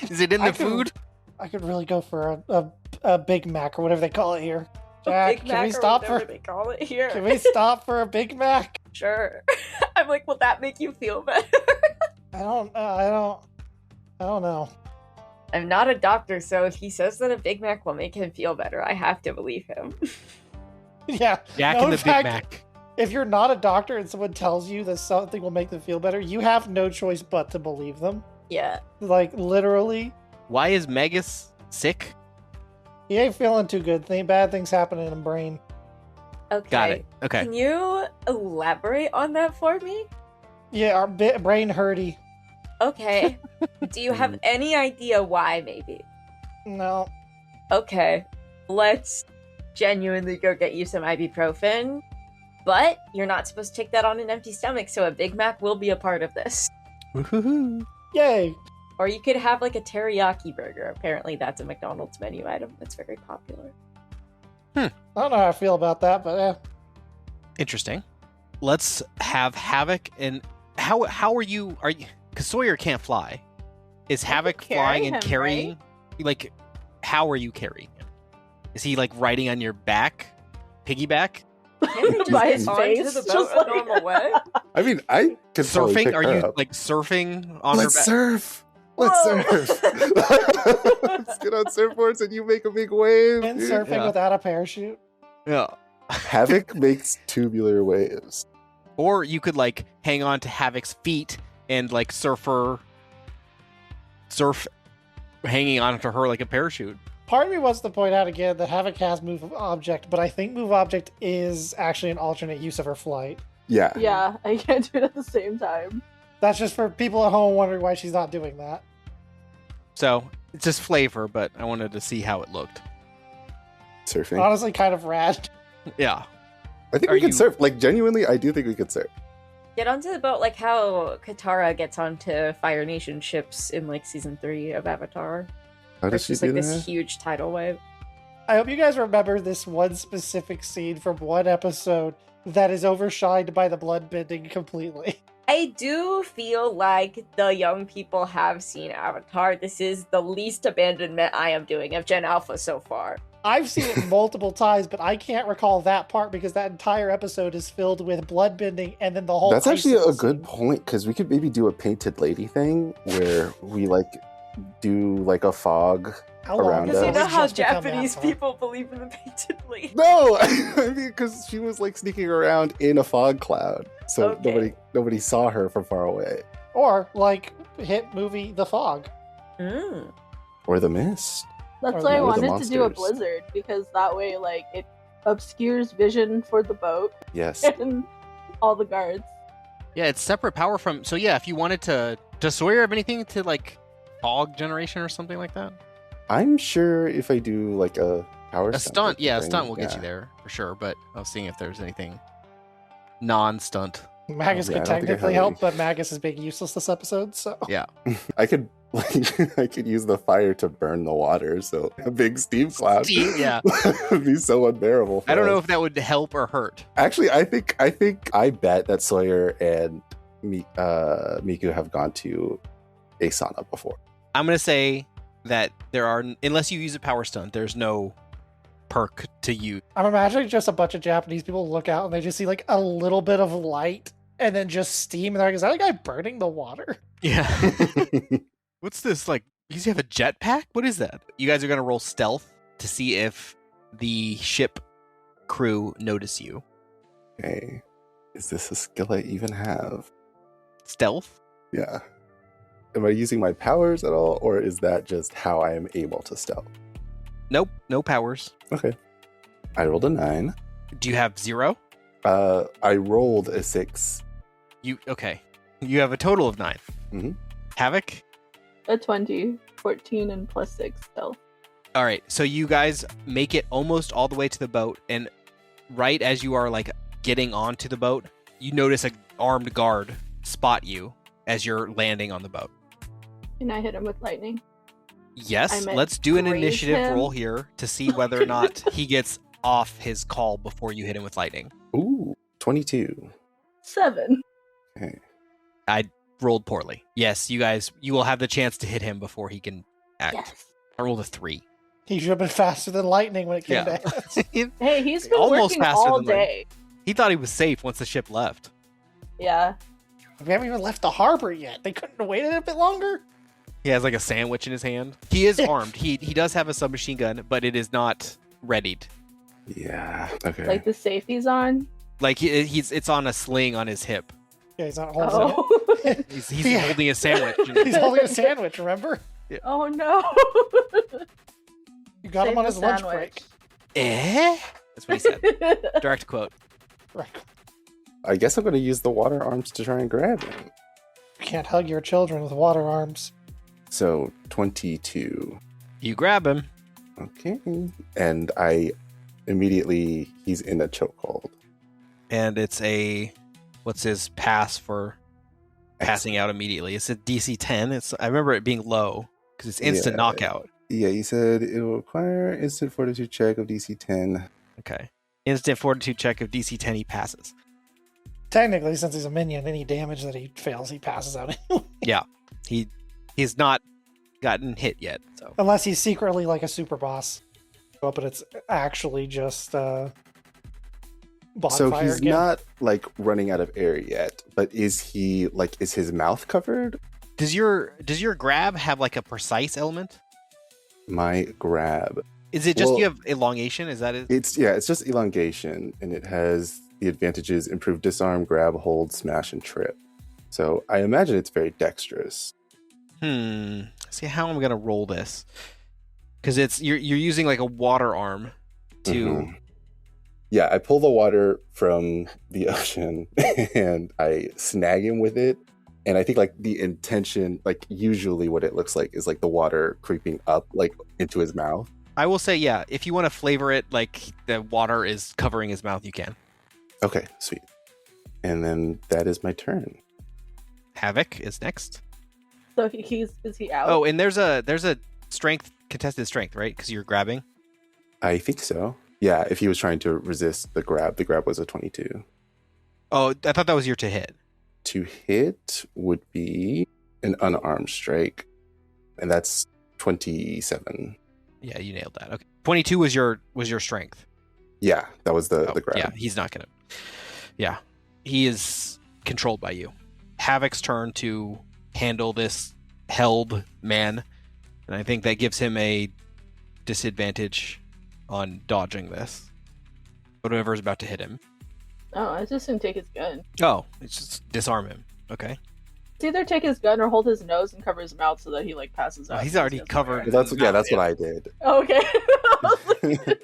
A: Is it in the food?
C: I could really go for a Big Mac or whatever they call it here. Jack, can we stop for?
D: They call it here.
C: Can we stop for a Big Mac?
D: Sure. I'm like, will that make you feel better?
C: I don't know.
D: I'm not a doctor, so if he says that a Big Mac will make him feel better, I have to believe him.
C: Yeah.
A: Jack and the Big Mac.
C: If you're not a doctor and someone tells you that something will make them feel better, you have no choice but to believe them.
D: Yeah.
C: Like, literally.
A: Why is Magus sick?
C: He ain't feeling too good. Bad things happen in his brain.
D: Okay.
A: Got it. Okay.
D: Can you elaborate on that for me?
C: Yeah, our brain hurty.
D: Okay. Do you have any idea why, maybe?
C: No.
D: Okay. Let's genuinely go get you some ibuprofen. But you're not supposed to take that on an empty stomach, so a Big Mac will be a part of this.
A: Woohoo.
C: Yay.
D: Or you could have like a teriyaki burger. Apparently that's a McDonald's menu item that's very popular.
C: I don't know how I feel about that, but yeah.
A: Interesting. Let's have Havok and how are you because Sawyer can't fly. Is Havok flying and carrying?
E: Right?
A: Like, how are you carrying him? Is he like riding on your back? Piggyback?
D: Can't they just
E: By
D: get
E: his
D: onto
E: face,
D: the boat
E: just
D: a
E: like-
D: normal way?
B: I mean, I could probably
A: Surfing?
B: pick
A: Are
B: her
A: you
B: up.
A: like surfing on
B: Let's
A: her back?
B: surf. Let's
D: Whoa.
B: surf. Let's get on surfboards and you make a big wave.
C: And
B: dude.
C: surfing
A: Yeah.
C: without a parachute.
A: Yeah.
B: Havok makes tubular waves.
A: Or you could like hang on to Havok's feet and like surf hanging onto her like a parachute.
C: Part of me wants to point out again that Havok has move object, but I think move object is actually an alternate use of her flight.
B: Yeah.
E: Yeah, I can't do it at the same time.
C: That's just for people at home wondering why she's not doing that.
A: So it's just flavor, but I wanted to see how it looked.
B: Surfing.
C: Honestly, kind of rad.
A: Yeah.
B: I think
A: Are
B: we could
A: you-
B: surf. Like, genuinely, I do think we could surf.
D: Get onto the boat like how Katara gets onto Fire Nation ships in like season 3 of Avatar.
B: How does
D: It's
B: she
D: just
B: do
D: like
B: that?
D: this huge tidal wave.
C: I hope you guys remember this one specific scene from one episode that is overshined by the blood bending completely.
D: I do feel like the young people have seen Avatar. This is the least abandonment I am doing of Gen Alpha so far.
C: I've seen it multiple times, but I can't recall that part because that entire episode is filled with blood bending and then the whole.
B: That's actually a
C: icing
B: good
C: scene.
B: point, because we could maybe do a painted lady thing where we like do like a fog.
C: How long
B: around
C: does
B: us.
D: You
C: it
D: know how
C: just become
D: Japanese
C: Avatar?
D: people believe in the painted lady.
B: No, I mean, because she was like sneaking around in a fog cloud, so
D: Okay.
B: nobody saw her from far away.
C: Or like hit movie The Fog.
D: Mm.
B: Or the mist.
E: That's
C: Or
E: why I
C: the
E: wanted to do a
B: monsters.
E: blizzard, because that way, like, it obscures vision for the boat
B: Yes.
E: and all the guards.
A: Yeah, it's separate power from. So yeah, if you wanted to, does Sawyer have anything to like fog generation or something like that?
B: I'm sure if I do like a power
A: A stunt, yeah, a
B: thing,
A: stunt will get
B: yeah.
A: you there for sure. But I was seeing if there's anything non-stunt.
C: Magus
B: Yeah,
C: could
B: I don't think I
C: technically
B: have
C: help,
B: any.
C: but Magus is being useless this episode, so.
A: Yeah,
B: I could like I could use the fire to burn the water, so a big steam cloud.
A: Steam, yeah.
B: would be so unbearable. For
A: I don't know
B: us.
A: if that would help or hurt.
B: Actually, I bet that Sawyer and Miku have gone to a sauna before.
A: I'm gonna say that there are, unless you use a power stunt, there's no perk to use.
C: I'm imagining just a bunch of Japanese people look out and they just see like a little bit of light and then just steam, and they're like, is that a guy burning the water?
A: Yeah. What's this like? You have a jetpack? What is that? You guys are gonna roll stealth to see if the ship crew notice you.
B: Okay, is this a skill I even have?
A: Stealth?
B: Yeah. Am I using my powers at all, or is that just how I am able to stealth?
A: Nope, no powers.
B: Okay. I rolled a 9.
A: Do you have 0?
B: I rolled a 6.
A: Okay. You have a total of 9.
B: Mhm.
A: Havok?
E: A 20. 14 and plus 6 stealth.
A: All right, so you guys make it almost all the way to the boat, and right as you are like getting onto the boat, you notice a armed guard spot you as you're landing on the boat.
E: Can I hit him with lightning?
A: Yes, let's do an
E: graze
A: initiative
E: him.
A: roll here to see whether or not he gets off his call before you hit him with lightning.
B: Ooh, 22.
E: 7.
B: Okay.
A: I rolled poorly. Yes, you will have the chance to hit him before he can act.
E: Yes.
A: I rolled a 3.
C: He should have been faster than lightning when it came to hands.
E: Hey, he's been
A: Almost
E: working
A: faster
E: all
A: than lightning.
E: day.
A: He thought he was safe once the ship left.
E: Yeah.
C: We haven't even left the harbor yet. They couldn't have waited a bit longer?
A: He has like a sandwich in his hand. He is armed. He does have a submachine gun, but it is not readied.
B: Yeah. Okay.
E: Like the safety's on.
A: Like it's on a sling on his hip.
C: Yeah, he's not holding
E: Oh.
C: it.
A: He's
C: Yeah.
A: holding a sandwich.
C: He's holding a sandwich, remember?
E: Oh no.
C: You got him
E: Save
C: on
E: the
C: his lunch
E: sandwich.
A: That's what he said. Direct quote.
C: break.
B: I guess I'm going to use the water arms to try and grab him.
C: You can't hug your children with water arms.
B: So 22.
A: You grab him.
B: Okay. And I immediately, he's in a chokehold.
A: And it's what's his pass for passing out immediately? It's a DC 10. I remember it being low because it's instant
B: Yeah.
A: knockout.
B: Yeah, he said it will require instant fortitude check of DC 10.
A: Okay. Instant fortitude check of DC 10, he passes.
C: Technically, since he's a minion, any damage that he fails, he passes out anyway.
A: He's not gotten hit yet. So
C: Unless he's secretly like a super boss. But it's actually just bonfire
B: So he's
C: again.
B: not like running out of air yet, but is his mouth covered?
A: does your grab have like a precise element?
B: My grab.
A: Is it just
B: Well-
A: you have elongation? Is that it?
B: It's just elongation, and it has the advantages: improved disarm, grab, hold, smash, and trip. So I imagine it's very dexterous.
A: See how I'm gonna roll this, because you're using like a water arm to.
B: Mhm. Yeah, I pull the water from the ocean and I snag him with it. And I think like the intention, like usually what it looks like is like the water creeping up like into his mouth.
A: I will say, yeah, if you want to flavor it like the water is covering his mouth, you can.
B: Okay, sweet. And then that is my turn.
A: Havok is next.
E: So is he out?
A: Oh, and there's a contested strength, right? Because you're grabbing.
B: I think so. Yeah, if he was trying to resist the grab was a 22.
A: Oh, I thought that was your to hit.
B: To hit would be an unarmed strike, and that's 27.
A: Yeah, you nailed that. Okay, 22 was your strength.
B: Yeah, that was the grab.
A: Yeah, he's not gonna. Yeah, he is controlled by you. Havok's turn to handle this held man, and I think that gives him a disadvantage on dodging this. Whatever is about to hit him.
E: Oh, I just didn't take his gun.
A: Oh, it's just disarm him. Okay.
E: It's either take his gun or hold his nose and cover his mouth so that he like passes out.
A: He's already covered.
B: Well, that's what I did.
E: Oh, okay. I was like,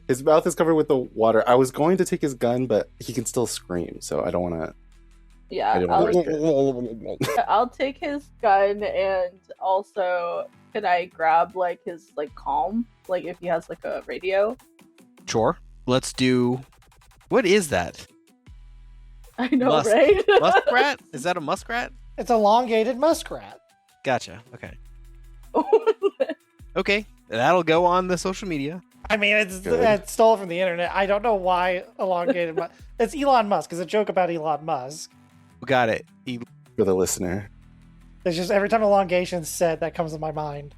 B: His mouth is covered with the water. I was going to take his gun, but he can still scream, so I don't want to.
E: yeah,
B: I didn't
E: I'll,
B: want to.
E: I'll take his gun, and also can I grab like his like calm, like if he has like a radio?
A: Sure. Let's do. What is that?
E: I know,
A: Musk.
E: right?
A: Muskrat? Is that a muskrat?
C: It's elongated muskrat.
A: Gotcha. Okay. Okay. That'll go on the social media.
C: I mean, it's
B: Good.
C: stole from the internet. I don't know why elongated. It's Elon Musk. It's a joke about Elon Musk.
A: Got it.
B: For the listener.
C: It's just every time elongation's said, that comes to my mind.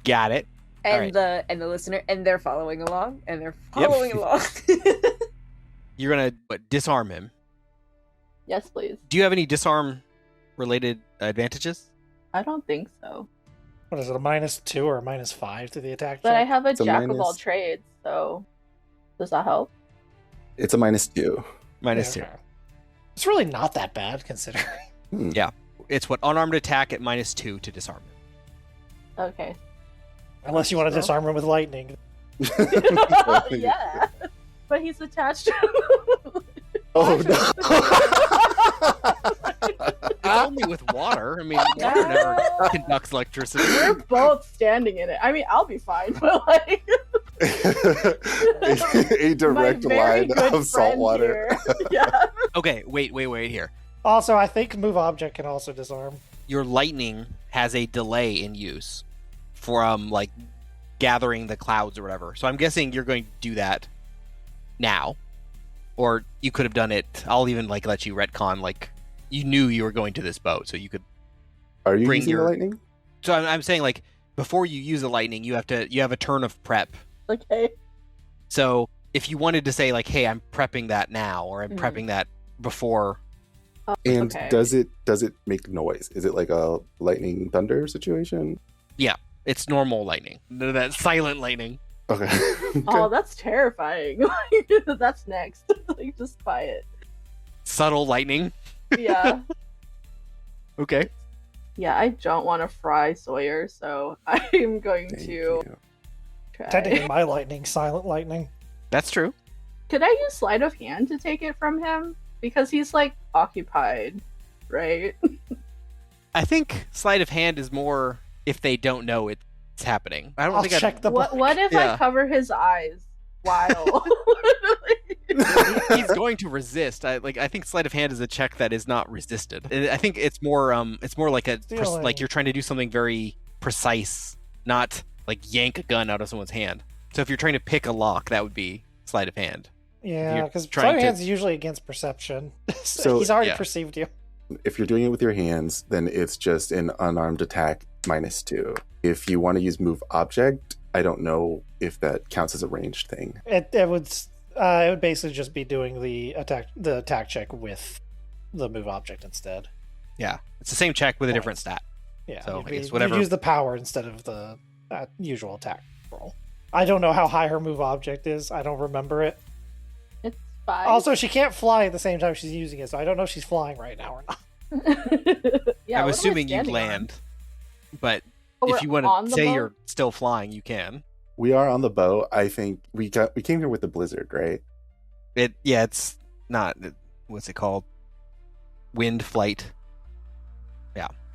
A: Got it.
D: And
A: All
D: the listener, and they're following along, and they're following along.
A: You're gonna disarm him.
E: Yes, please.
A: Do you have any disarm related advantages?
E: I don't think so,
C: What is it, a -2 or a -5 to the attack
E: but I
C: check?
E: have a
B: It's a
E: jack of all
B: minus.
E: trades. So does that help?
B: It's a -2.
A: Minus
C: Yeah,
A: 2.
C: okay. It's really not that bad considering.
B: Hmm.
A: Yeah. It's what unarmed attack at -2 to disarm him.
E: Okay.
C: Unless you want to
E: So?
C: disarm him with lightning.
E: Yeah, but he's attached.
B: Oh no.
A: It's only with water. I mean, water never conducts electricity.
E: We're both standing in it. I mean, I'll be fine, but like
B: a direct
E: my very
B: line
E: good
B: of salt
E: friend
B: water.
E: here. Yeah.
A: Okay, wait here.
C: Also, I think move object can also disarm.
A: Your lightning has a delay in use from like gathering the clouds or whatever. So I'm guessing you're going to do that now, or you could have done it. I'll even like let you retcon like you knew you were going to this boat, so you could.
B: Are you
A: Bring
B: using
A: your-
B: the lightning?
A: So I'm saying like before you use the lightning, you have a turn of prep.
E: Okay.
A: So if you wanted to say like, hey, I'm prepping that now, or I'm prepping that before.
B: And
E: Okay.
B: does it make noise? Is it like a lightning thunder situation?
A: It's normal lightning. That silent lightning.
B: Okay.
E: Oh, that's terrifying. That's next. Like, just quiet.
A: Subtle lightning.
E: Yeah.
A: Okay.
E: Yeah, I don't want to fry Sawyer, so I'm going
B: Thank
E: to
B: you.
E: try.
C: Technically, my lightning, silent lightning.
A: That's true.
E: Could I use sleight of hand to take it from him? Because he's like occupied, right?
A: I think sleight of hand is more if they don't know it's happening. I don't
C: I'll
A: think I'd-
C: check the
E: What
C: book.
E: if
A: Yeah.
E: I cover his eyes while
A: he's going to resist. I think sleight of hand is a check that is not resisted. I think it's more like
C: Stealing.
A: like you're trying to do something very precise, not like yank a gun out of someone's hand. So if you're trying to pick a lock, that would be sleight of hand.
C: Yeah,
A: You're
C: because
A: trying
C: sleight of
A: to-
C: hand's usually against perception.
B: So-
C: He's already
A: Yeah.
C: perceived you.
B: If you're doing it with your hands, then it's just an unarmed attack -2. If you want to use move object, I don't know if that counts as a ranged thing.
C: It would basically just be doing the attack check with the move object instead.
A: Yeah, it's the same check with a different
C: Points.
A: stat.
C: Yeah,
A: So,
C: you'd
A: I guess
C: you'd
A: whatever-
C: use the power instead of the usual attack roll. I don't know how high her move object is. I don't remember it.
E: it's 5.
C: Also, she can't fly at the same time she's using it, so I don't know if she's flying right now or not.
E: Yeah,
A: I'm
E: what am I
A: assuming you
E: standing on?
A: land, but
E: Oh,
A: if
E: we're
A: you want
E: on
A: to
E: the
A: say
E: boat?
A: you're still flying, you can.
B: We are on the boat. I think we came here with the blizzard, right?
A: It's not. What's it called? Wind flight.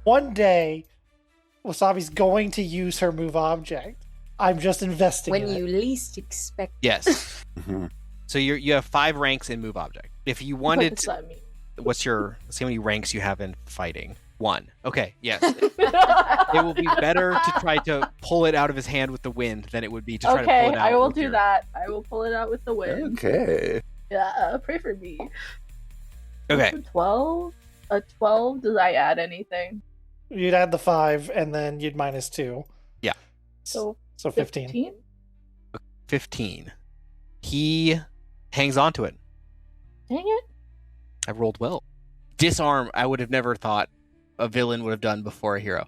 C: One day, Wasabi's going to use her move object. I'm just investing
D: When
C: in
D: you
C: it.
D: least expect.
A: Yes.
B: Mhm.
A: So you have 5 ranks in move object. If you
E: What
A: wanted,
E: does that mean?
A: let's see how many ranks you have in fighting. 1. Okay. Yes. It will be better to try to pull it out of his hand with the wind than it would be to try to
E: Okay,
A: pull it out.
E: I will
A: with
E: do
A: your-
E: that. I will pull it out with the wind.
B: Okay.
E: Yeah, pray for me.
A: Okay.
E: 12? A 12? Does I add anything?
C: You'd add the 5, and then you'd -2.
A: Yeah.
E: So
C: So 15.
E: 15?
A: 15. He hangs on to it.
E: Dang it.
A: I rolled well. Disarm, I would have never thought a villain would have done before a hero.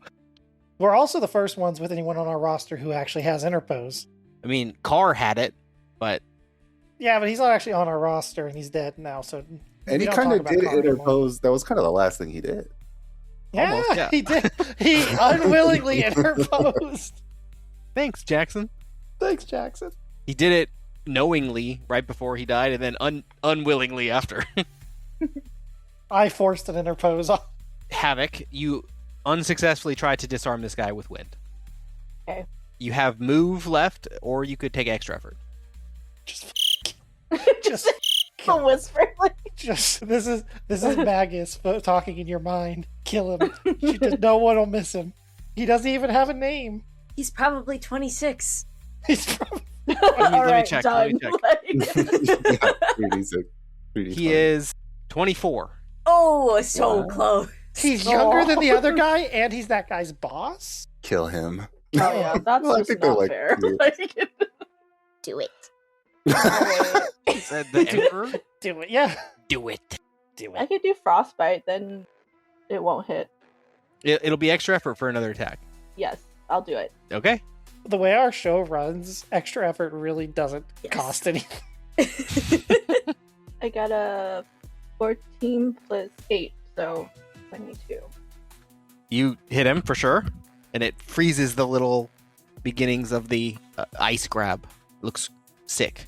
C: We're also the first ones with anyone on our roster who actually has interpose.
A: I mean, Carr had it, but
C: Yeah, but he's not actually on our roster, and he's dead now, so...
B: And
C: we
B: he
C: don't
B: kind
C: talk
B: of
C: about
B: did
C: Carl anymore.
B: interpose. That was kind of the last thing he did.
C: Yeah,
A: Almost, yeah.
C: he did. He unwillingly interposed.
A: thanks, Jackson.
C: Thanks, Jackson.
A: He did it knowingly right before he died, and then unwillingly after.
C: I forced an interpose on.
A: Havok, you unsuccessfully tried to disarm this guy with wind.
E: Okay.
A: You have move left, or you could take extra effort.
C: Just
E: A whisper. Like,
C: Just this is Magus talking in your mind. Kill him. No one will miss him. He doesn't even have a name.
D: He's probably 26.
C: He's probably,
E: all
A: me
E: right,
A: check,
E: done.
A: let me
E: Like-
B: Yeah, 3d6. 3d20.
A: He is 24.
D: Oh, so
B: Wow.
D: close.
C: he's younger than the other guy, and he's that guy's boss.
B: Kill him.
E: Oh yeah, that's
B: Well, I
E: just
B: think they're,
E: not
B: like,
E: fair.
B: cute.
E: Like,
D: Do it.
A: Said the Emperor.
C: Do it, yeah.
A: Do it.
C: Do
E: I
C: it.
E: could do frostbite, then it won't hit.
A: It'll be extra effort for another attack.
E: Yes, I'll do it.
A: Okay.
C: The way our show runs, extra effort really doesn't
D: Yes.
C: cost anything.
E: I got a 14 plus 8, so 22.
A: You hit him for sure, and it freezes the little beginnings of the ice grab. Looks sick.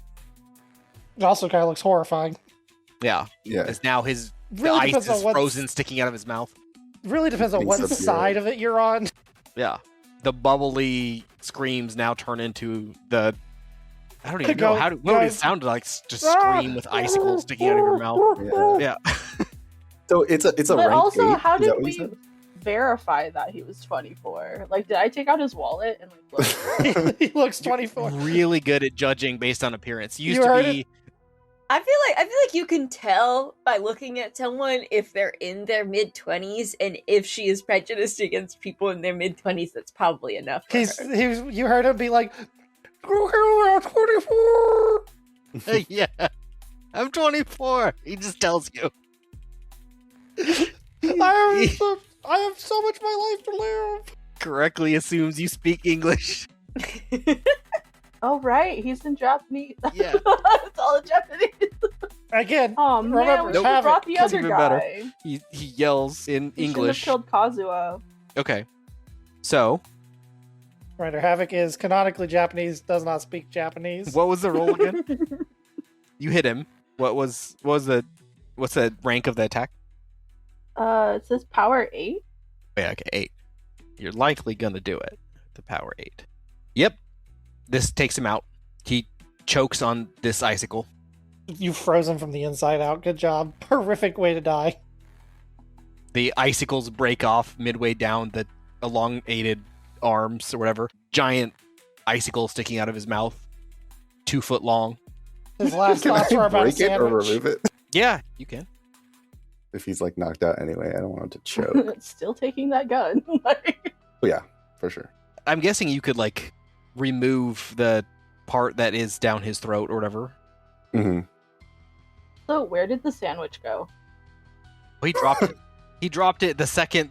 C: It also kind of looks horrifying.
A: Yeah.
B: Yeah.
A: As now the
C: Really
A: ice
C: depends
A: is
C: on what's-
A: frozen, sticking out of his mouth.
C: really depends on what
B: Sub-Zero.
C: side of it you're on.
A: Yeah. The bubbly screams now turn into the... I don't even
C: Go,
A: know. What would it
C: guys.
A: sound like to scream with icicles sticking out of your mouth?
B: Yeah.
A: Yeah.
B: So it's a
E: But
B: rank
E: also,
B: 8?
E: how
B: Is that
E: did
B: what you
E: we
B: said?
E: verify that he was 24? Like, did I take out his wallet and like look?
C: He looks 24.
A: Really good at judging based on appearance.
C: You heard it?
D: I feel like you can tell by looking at someone if they're in their mid-20s, and if she is prejudiced against people in their mid-20s, that's probably enough for her.
C: You heard him be like, "I'm 24."
A: Yeah. I'm 24. He just tells you.
C: I have so much of my life to live.
A: Correctly assumes you speak English.
E: Oh right, he's in Japanese.
A: Yeah.
E: It's all in Japanese.
C: Again,
E: Oh man,
C: remember,
E: we should
C: Havok,
E: brought the
A: that's
E: other
A: even
E: guy.
A: better. He yells in
E: We
A: English.
E: should have killed Kazuo.
A: Okay. So,
C: Ryder Havok is canonically Japanese, does not speak Japanese.
A: what was the roll again? You hit him. What's the rank of the attack?
E: It says power 8.
A: Yeah, okay, 8. You're likely gonna do it. The power 8. Yep. This takes him out. He chokes on this icicle.
C: You froze him from the inside out. Good job. Horrific way to die.
A: The icicles break off midway down the elongated arms or whatever. Giant icicle sticking out of his mouth. 2 foot long.
C: His last
B: Can
C: thoughts
B: I
C: were about a
B: break it or
C: sandwich.
B: remove it?
A: Yeah, you can.
B: If he's like knocked out anyway, I don't want him to choke.
E: Still taking that gun. Like,
B: But yeah, for sure.
A: I'm guessing you could like remove the part that is down his throat or whatever.
B: Hmm.
E: so where did the sandwich go?
A: Well, he dropped it. He dropped it the second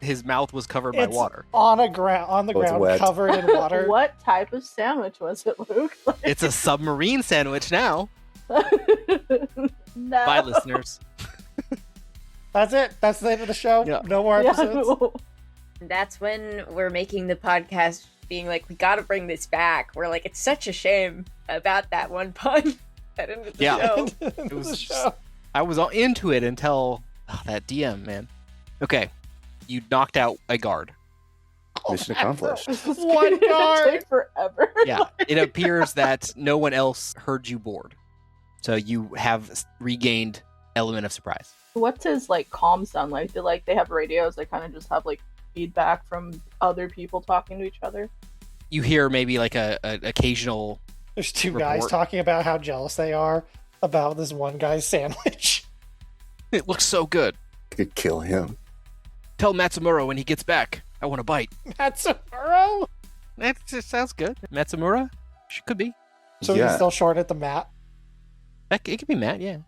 A: his mouth was covered by
C: It's
A: water.
C: on the
B: Oh, it's
C: ground,
B: wet.
C: covered in water.
E: What type of sandwich was it, Luke? Like-
A: It's a submarine sandwich now.
E: No.
A: Bye, listeners.
C: That's it. That's the end of the show.
A: Yeah.
C: No more
E: Yeah.
C: episodes.
D: That's when we're making the podcast being like, we gotta bring this back. We're like, it's such a shame about that one pun that ended the
A: Yeah.
D: show.
C: It
A: was
C: the
A: just-
C: show.
A: I was all into it until that DM, man. Okay, you knocked out a guard.
B: Mission accomplished.
E: This is
C: One
E: gonna
C: guard.
E: take forever.
A: Yeah, it appears that no one else heard you board, so you have regained element of surprise.
E: What's his like calm sound like? Do like they have radios that kind of just have like feedback from other people talking to each other?
A: You hear maybe like a occasional.
C: There's two guys
A: Report.
C: talking about how jealous they are about this one guy's sandwich.
A: It looks so good.
B: I could kill him.
A: Tell Matsumura when he gets back. I want a bite.
C: Matsumura.
A: That just sounds good. Matsumura? Could be.
C: So
B: Yeah.
C: he's still short at the mat.
A: It could be Matt, yeah.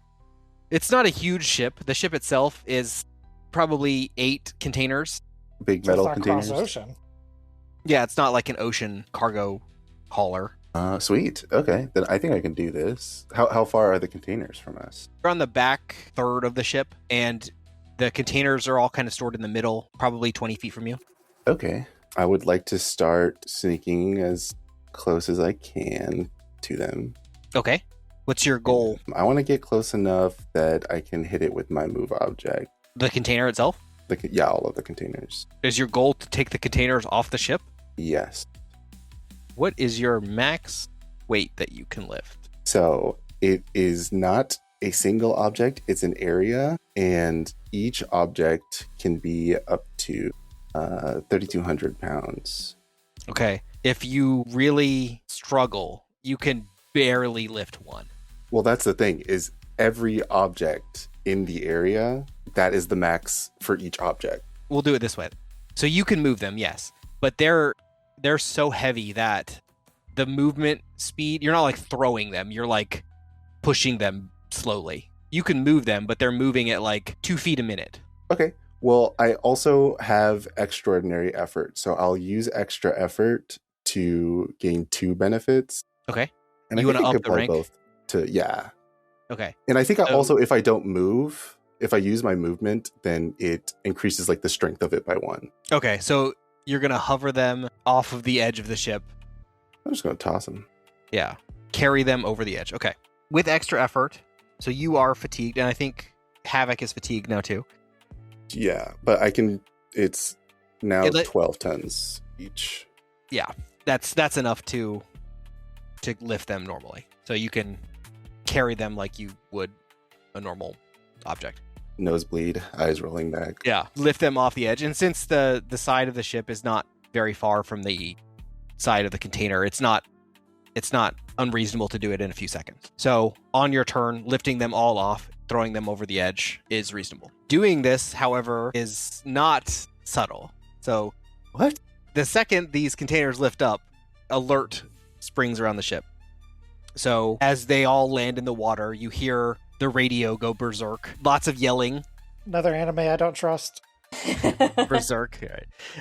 A: It's not a huge ship. The ship itself is probably 8 containers.
B: Big
C: So it's
B: metal
C: not
B: containers.
C: cross ocean.
A: Yeah, it's not like an ocean cargo hauler.
B: Sweet. Okay, then I think I can do this. How far are the containers from us?
A: We're on the back third of the ship, and the containers are all kind of stored in the middle, probably 20 feet from you.
B: Okay, I would like to start sneaking as close as I can to them.
A: Okay. What's your goal?
B: I want to get close enough that I can hit it with my move object.
A: The container itself?
B: Yeah, all of the containers.
A: Is your goal to take the containers off the ship?
B: Yes.
A: What is your max weight that you can lift?
B: So it is not a single object, it's an area, and each object can be up to 3,200 pounds.
A: Okay. If you really struggle, you can barely lift one.
B: Well, that's the thing, is every object in the area, that is the max for each object.
A: We'll do it this way. So you can move them, yes, but they're so heavy that the movement speed, you're not like throwing them, you're like pushing them slowly. You can move them, but they're moving at like 2 feet a minute.
B: Okay. Well, I also have extraordinary effort, so I'll use extra effort to gain 2 benefits.
A: Okay.
B: And
A: You
B: I think
A: wanna
B: I
A: up
B: could
A: the
B: apply
A: rank?
B: both to, yeah.
A: Okay.
B: And I think I
A: So-
B: also, if I don't move, if I use my movement, then it increases like the strength of it by 1.
A: Okay. So you're going to hover them off of the edge of the ship.
B: I'm just going to toss them.
A: Yeah. Carry them over the edge. Okay. With extra effort. So you are fatigued, and I think Havok is fatigued now too.
B: Yeah, but I can. It's now
A: It let-
B: 12 tons each.
A: Yeah, that's enough to lift them normally. So you can carry them like you would a normal object.
B: Nosebleed, eyes rolling back.
A: Yeah, lift them off the edge. And since the side of the ship is not very far from the side of the container, it's not unreasonable to do it in a few seconds. So on your turn, lifting them all off, throwing them over the edge is reasonable. Doing this, however, is not subtle. So
B: What?
A: the second these containers lift up, alert springs around the ship. So as they all land in the water, you hear the radio go berserk. Lots of yelling.
C: Another anime I don't trust.
A: Berserk.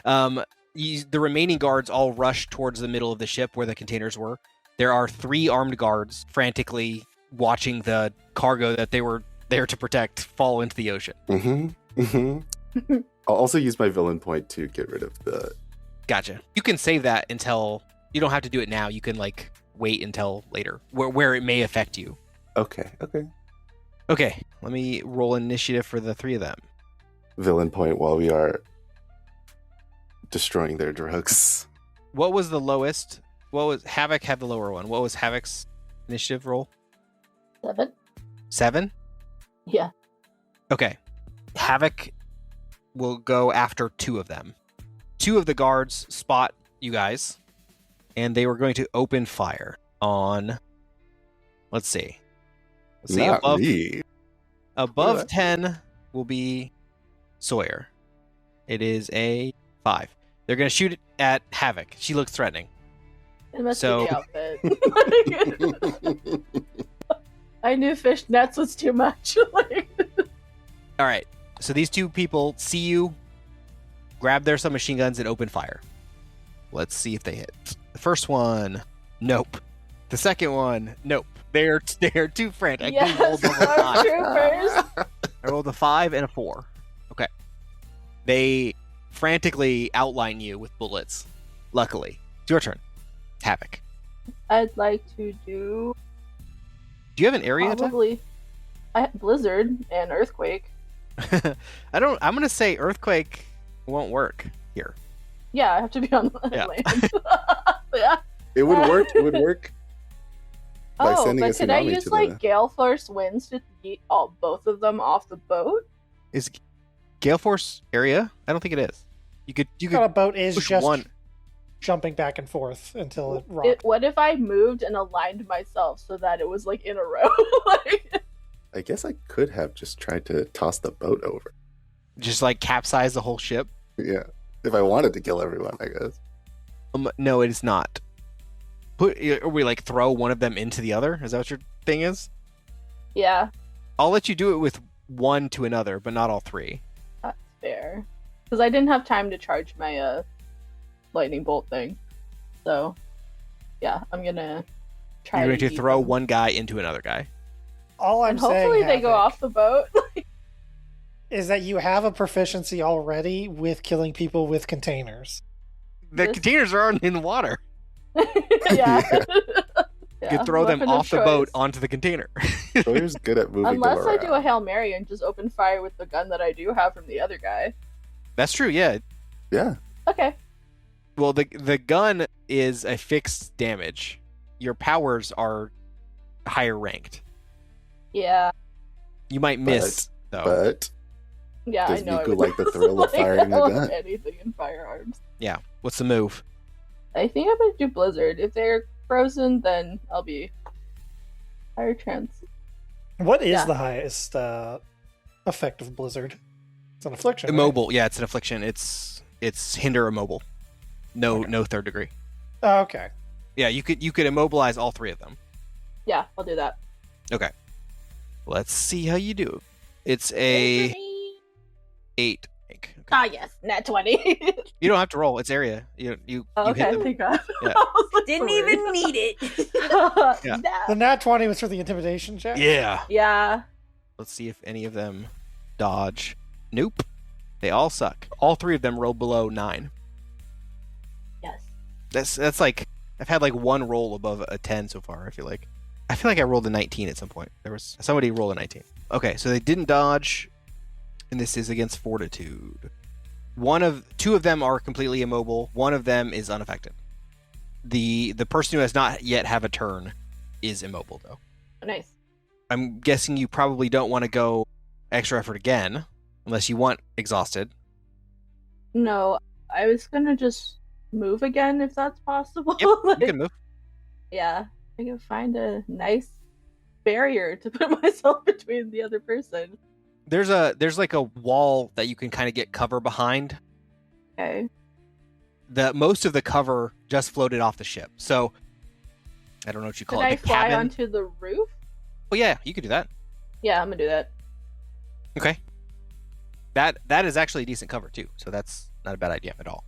A: All right. The remaining guards all rush towards the middle of the ship where the containers were. There are 3 armed guards frantically watching the cargo that they were there to protect fall into the ocean.
B: Mm-hmm. Mm-hmm. I'll also use my villain point to get rid of the...
A: Gotcha. You can save that until... You don't have to do it now. You can, wait until later, where it may affect you.
B: Okay.
A: Okay, let me roll initiative for the 3 of them.
B: Villain point while we are destroying their drugs.
A: What was the lowest? Havok had the lower one. What was Havok's initiative roll?
E: 7?
A: 7?
E: Yeah.
A: Okay. Havok will go after 2 of them. 2 of the guards spot you guys, and they were going to open fire on... Let's see.
B: Not me.
A: Above 10 will be Sawyer. It is a 5. They're going to shoot it at Havok. She looks threatening.
E: It must
A: So-
E: be the outfit. I knew fishnets was too much.
A: All right. So these 2 people see you, grab their submachine guns, and open fire. Let's see if they hit. The first one, nope. The second one, nope. They're too frantic.
E: Yes,
A: They rolled over
E: our
A: 5.
E: troopers.
A: I rolled a 5 and a 4. Okay. They frantically outline you with bullets. Luckily. It's your turn. Havok.
E: I'd like to do
A: Do you have an area attack?
E: probably blizzard and earthquake.
A: I'm gonna say earthquake won't work here.
E: Yeah, I have to be on the
A: Yeah.
E: land. Yeah.
B: It would work. It would work. By
E: Oh,
B: sending a
E: but could I
B: tsunami
E: use
B: to
E: like
B: the-
E: gale force winds to yeet both of them off the boat?
A: Is Gale Force area? I don't think it is. You could
C: Got a boat is
A: push
C: just
A: one.
C: jumping back and forth until it rocks.
E: What if I moved and aligned myself so that it was like in a row? Like,
B: I guess I could have just tried to toss the boat over.
A: Just capsize the whole ship.
B: Yeah. If I wanted to kill everyone, I guess.
A: No, it is not. Or we throw one of them into the other? Is that what your thing is?
E: yeah,
A: I'll let you do it with one to another, but not all 3.
E: that's fair. Because I didn't have time to charge my lightning bolt thing. So, yeah, I'm gonna try.
A: You're going to
E: yeet
A: throw
E: them.
A: one guy into another guy.
C: All I'm
E: and hopefully
C: saying,
E: they go
C: Havok,
E: off the boat.
C: is that you have a proficiency already with killing people with containers.
A: The
E: This-
A: containers are in the water.
E: Yeah.
A: You could throw them
E: weapon of
A: off the boat
E: choice.
A: onto the container.
B: Sawyer's good at moving
E: Unless
B: them
E: I
B: around.
E: do a Hail Mary and just open fire with the gun that I do have from the other guy.
A: That's true, yeah.
B: Yeah.
E: Okay.
A: Well, the gun is a fixed damage. Your powers are higher ranked.
E: Yeah.
A: You might miss, though.
B: But
E: Yeah,
B: Does
E: I know. I
B: Nico
E: would
B: like the thrill of
E: like,
B: firing
E: I
B: a
E: love
B: gun?
E: anything in firearms.
A: Yeah. What's the move?
E: I think I'm gonna do Blizzard. If they're frozen, then I'll be higher chance.
C: What is
E: Yeah.
C: the highest effect of Blizzard? It's an affliction. right?
A: Immobile. Yeah, it's an affliction. It's hinder immobile. No,
C: Okay.
A: no 3rd degree.
C: Oh, okay.
A: Yeah, you could immobilize all 3 of them.
E: Yeah, I'll do that.
A: Okay. Let's see how you do. It's a 8. Okay.
E: Ah, yes, nat 20.
A: You don't have to roll. It's area. You
E: Okay,
A: hit them.
E: thank God.
A: Yeah.
E: I was like,
D: Didn't
E: worried.
D: even need it.
A: Yeah.
E: Nah.
C: The nat 20 was for the intimidation check?
A: Yeah.
E: Yeah.
A: Let's see if any of them dodge. Nope. They all suck. All 3 of them rolled below 9.
E: Yes.
A: That's I've had one roll above a 10 so far. I feel like I rolled a 19 at some point. There was somebody rolled a 19. Okay, so they didn't dodge. And this is against Fortitude. Two of them are completely immobile. One of them is unaffected. The person who has not yet have a turn is immobile, though.
E: Nice.
A: I'm guessing you probably don't want to go extra effort again, unless you want exhausted.
E: No, I was gonna just move again if that's possible.
A: Yep,
E: Like,
A: you can move.
E: yeah, I can find a nice barrier to put myself between the other person.
A: There's like a wall that you can kind of get cover behind.
E: Okay.
A: Most of the cover just floated off the ship, so I don't know what you call
E: Could
A: it.
E: I
A: The
E: fly
A: cabin.
E: onto the roof?
A: Oh yeah, you could do that.
E: Yeah, I'm gonna do that.
A: Okay. That is actually decent cover too, so that's not a bad idea at all.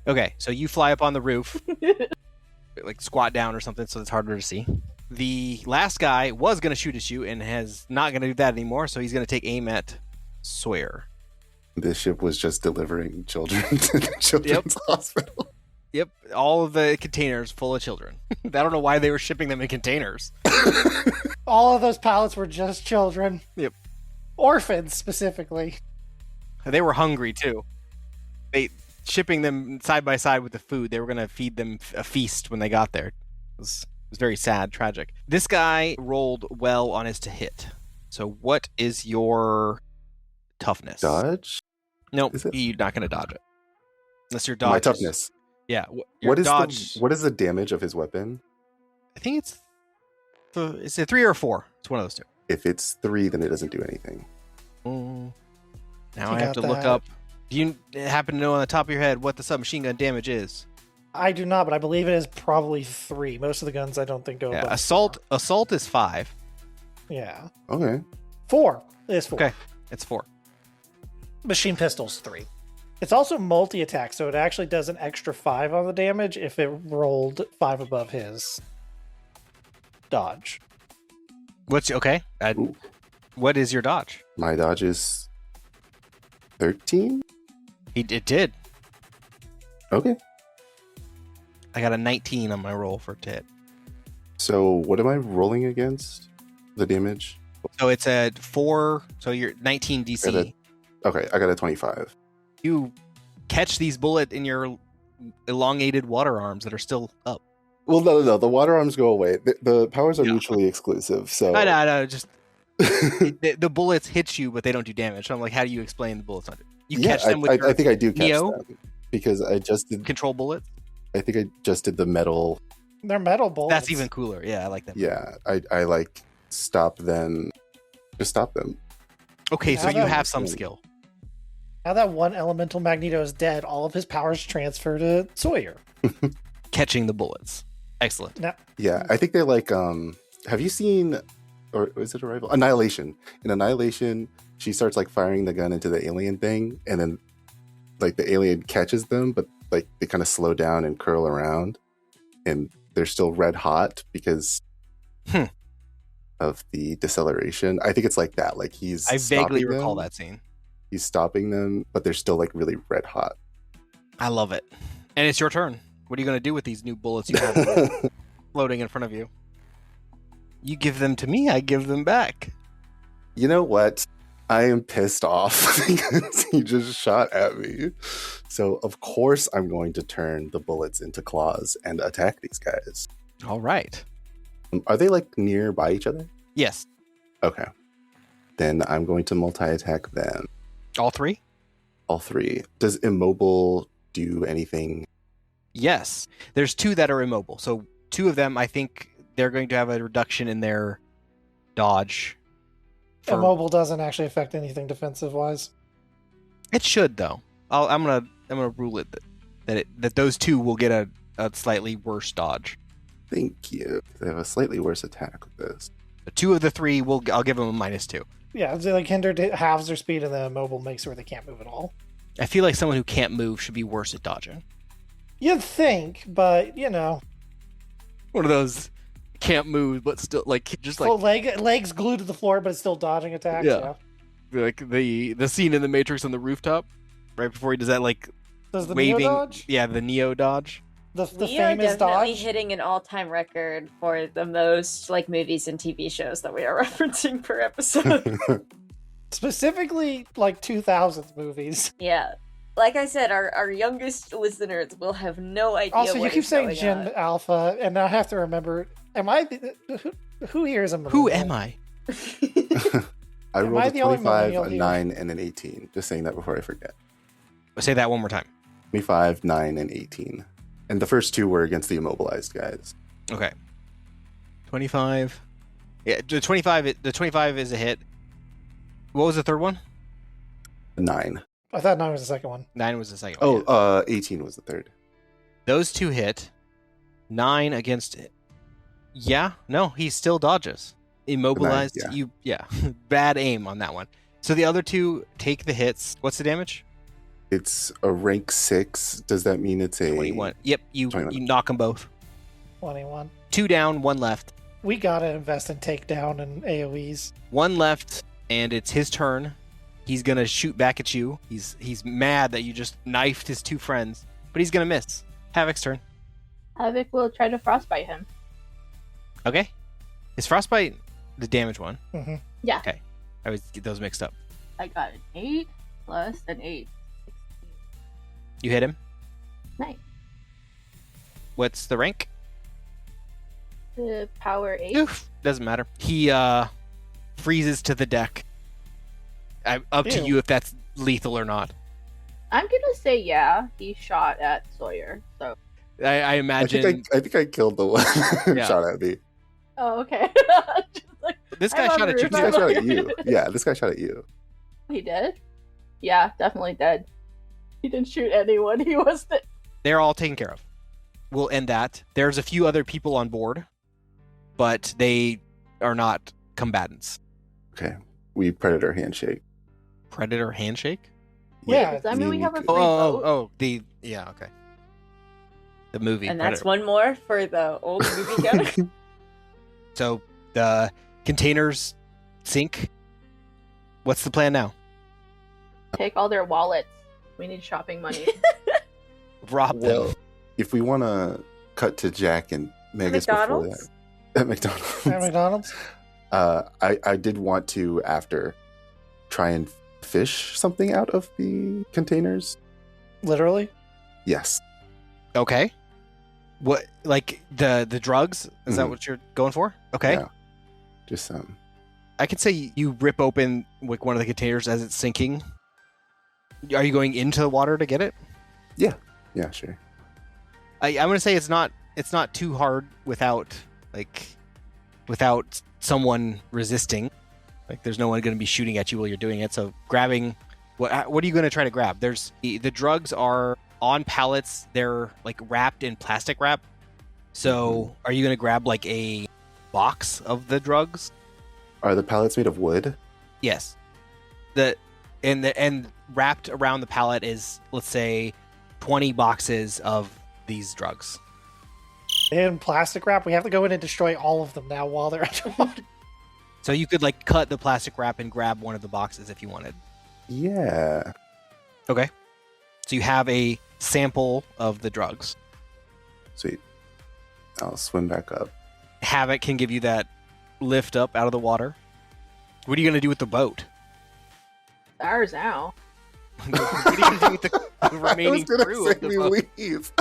A: Okay, so you fly up on the roof, like squat down or something, so it's harder to see. The last guy was going to shoot at you and has not going to do that anymore, so he's going to take aim at Sawyer.
B: This ship was just delivering children to the children's hospital.
A: Yep, all of the containers full of children. I don't know why they were shipping them in containers.
C: All of those pallets were just children.
A: Yep.
C: Orphans, specifically.
A: They were hungry too. Shipping them side by side with the food, they were going to feed them a feast when they got there. It was very sad, tragic. This guy rolled well on his to hit. So what is your toughness?
B: Dodge?
A: Nope,
B: Is it?
A: you're not going to dodge it. Unless your dodge
B: My
A: is-
B: toughness.
A: Yeah. Your
B: What is
A: dodge,
B: what is the damage of his weapon?
A: I think it's a 3 or a 4. It's one of those two.
B: If it's 3, then it doesn't do anything.
A: Now
C: You
A: I have
C: got
A: to look
C: that.
A: up. Do you happen to know on the top of your head what the submachine gun damage is?
C: I do not, but I believe it is probably 3. Most of the guns I don't think go
A: Yeah,
C: above
A: assault is 5.
C: 4. Yeah.
B: Okay.
C: 4. It is 4.
A: Okay. It's 4.
C: Machine pistol's 3. It's also multi-attack, so it actually does an extra 5 on the damage if it rolled 5 above his dodge.
A: What's okay?
B: Ooh.
A: What is your dodge?
B: My dodge is 13?
A: It did.
B: Okay.
A: I got a 19 on my roll for to hit.
B: So what am I rolling against? The damage?
A: So it's a 4. So you're 19 DC.
B: Got Okay, I got a 25.
A: You catch these bullet in your elongated water arms that are still up.
B: Well, no. The water arms go away. The powers are
A: Yeah.
B: mutually exclusive. So
A: I know. Just the bullets hit you, but they don't do damage. So I'm like, how do you explain the bullets? You
B: yeah,
A: catch them with your
B: I think I do catch
A: Neo?
B: them because I just did.
A: control bullets.
B: I think I just did the metal.
C: They're metal bullets.
A: That's even cooler. Yeah, I like that.
B: Yeah, I like stop them. Just stop them.
A: Okay, so
C: How
A: you
C: about-
A: have some skill.
C: Now that one elemental Magneto is dead, all of his powers transfer to Sawyer.
A: Catching the bullets. Excellent.
C: Now,
B: Yeah, I think they're like. Have you seen, or is it Arrival? Annihilation. In Annihilation, she starts like firing the gun into the alien thing, and then like the alien catches them, but like they kind of slow down and curl around, and they're still red hot because of the deceleration. I think it's like that. Like he's.
A: I vaguely
B: stopping
A: recall
B: them.
A: that scene.
B: He's stopping them, but they're still like really red hot.
A: I love it. And it's your turn. What are you going to do with these new bullets you have floating in front of you? You give them to me, I give them back.
B: You know what? I am pissed off because he just shot at me. So, of course, I'm going to turn the bullets into claws and attack these guys.
A: All right.
B: Are they like nearby each other?
A: Yes.
B: Okay. Then I'm going to multi-attack them.
A: All 3?
B: All 3. Does immobile do anything?
A: Yes. There's 2 that are immobile. So 2 of them, I think they're going to have a reduction in their dodge.
C: immobile doesn't actually affect anything defensive-wise.
A: It should though. I'm gonna rule it that those 2 will get a slightly worse dodge.
B: Thank you. They have a slightly worse attack with this.
A: The 2 of the 3 I'll give them a -2.
C: Yeah, so like hindered halves their speed, and then immobile makes it where they can't move at all.
A: I feel like someone who can't move should be worse at dodging.
C: You'd think, but you know,
A: One of those can't move but still like just like
C: full legs glued to the floor, but it's still dodging attacks.
A: Yeah. like the scene in the Matrix on the rooftop right before he does that like
C: Does the
A: waving
C: Neo dodge?
A: yeah the Neo dodge.
C: The
D: Leo
C: famous
D: definitely
C: dodge?
D: hitting an all-time record for the most like movies and TV shows that we are referencing per episode.
C: Specifically, like 2000s movies.
D: Yeah. Like I said, our youngest listeners will have no idea.
C: Also, you
D: what
C: keep
D: is
C: saying
D: going
C: Gen
D: on.
C: Alpha, and I have to remember. Am I? Who here is a millennial?
A: Who am I?
B: I
C: Am
B: rolled
C: I
B: a
C: the only
B: 25,
C: millennial
B: a
C: here?
B: 9, and an 18. Just saying that before I forget.
A: Say that one more time.
B: 25, 9, and 18. And the first two were against the immobilized guys.
A: Okay. 25. Yeah, the 25. The 25 is a hit. What was the third one?
B: 9.
C: I thought 9 was the second one.
A: 9 was the second one. yeah.
B: Oh, 18 was the third.
A: Those two hit. 9 against it. Yeah, no, he still dodges. Immobilized.
B: yeah.
A: Bad aim on that one. So the other two take the hits. What's the damage?
B: It's a rank 6. Does that mean it's a
A: 21. Yep, you
B: 21.
A: knock them both.
C: 21.
A: 2 down, 1 left.
C: We gotta invest in takedown and AoEs.
A: 1 left, and it's his turn. He's gonna shoot back at you. He's mad that you just knifed his 2 friends, but he's gonna miss. Havok's turn.
E: Havok will try to frostbite him.
A: Okay. Is frostbite the damage one?
C: Mm-hmm.
E: Yeah.
A: Okay. I always get those mixed up.
E: I got an 8 plus an 8. 16.
A: You hit him.
E: Nice.
A: What's the rank?
E: The power 8.
A: Oof, doesn't matter. He freezes to the deck. Up to
C: Ew.
A: you if that's lethal or not.
E: I'm gonna say yeah. He shot at Sawyer. So.
A: I imagine
B: I think I killed the one
A: Yeah.
B: shot at me.
E: Oh, okay. Just like,
A: this guy
E: I'm
A: shot at you
E: on
B: This
E: the
B: guy
A: too.
E: roof.
B: shot at you. Yeah, this guy shot at you.
E: he did. Yeah, definitely dead. He didn't shoot anyone. He was the.
A: They're all taken care of. We'll end that. There's a few other people on board, but they are not combatants.
B: Okay. We predator handshake.
A: Predator handshake?
C: Yeah.
E: Does that mean we have a free
A: Oh,
E: boat?
A: yeah, okay. The movie.
D: And that's
A: Predator.
D: one more for the old movie count.
A: So the containers sink. What's the plan now?
E: Take all their wallets. We need shopping money.
A: Rob them.
B: Well, if we want to cut to Jack and Magus before
D: McDonald's?
B: that. At McDonald's.
C: At McDonald's?
B: I did want to, after, try and fish something out of the containers.
C: Literally?
B: Yes.
A: Okay. What, like the drugs? Is that
B: Mhm.
A: what you're going for? Okay.
B: Yeah. Just
A: I could say you rip open like one of the containers as it's sinking. Are you going into the water to get it?
B: yeah, sure.
A: I'm gonna say it's not too hard without someone resisting. Like there's no one gonna be shooting at you while you're doing it. So grabbing what are you gonna try to grab? The drugs are on pallets. They're like wrapped in plastic wrap. So are you gonna grab like a box of the drugs?
B: Are the pallets made of wood?
A: Yes. And wrapped around the pallet is, let's say, 20 boxes of these drugs.
C: In plastic wrap, we have to go in and destroy all of them now while they're underwater.
A: So you could like cut the plastic wrap and grab one of the boxes if you wanted.
B: Yeah.
A: Okay. So you have a sample of the drugs.
B: Sweet. I'll swim back up.
A: Havok can give you that lift up out of the water. What are you going to do with the boat?
E: Ours now.
A: What are you going to do with the
B: I was
A: remaining
B: gonna
A: crew
B: say
A: of the
B: we
A: boat?
B: leave.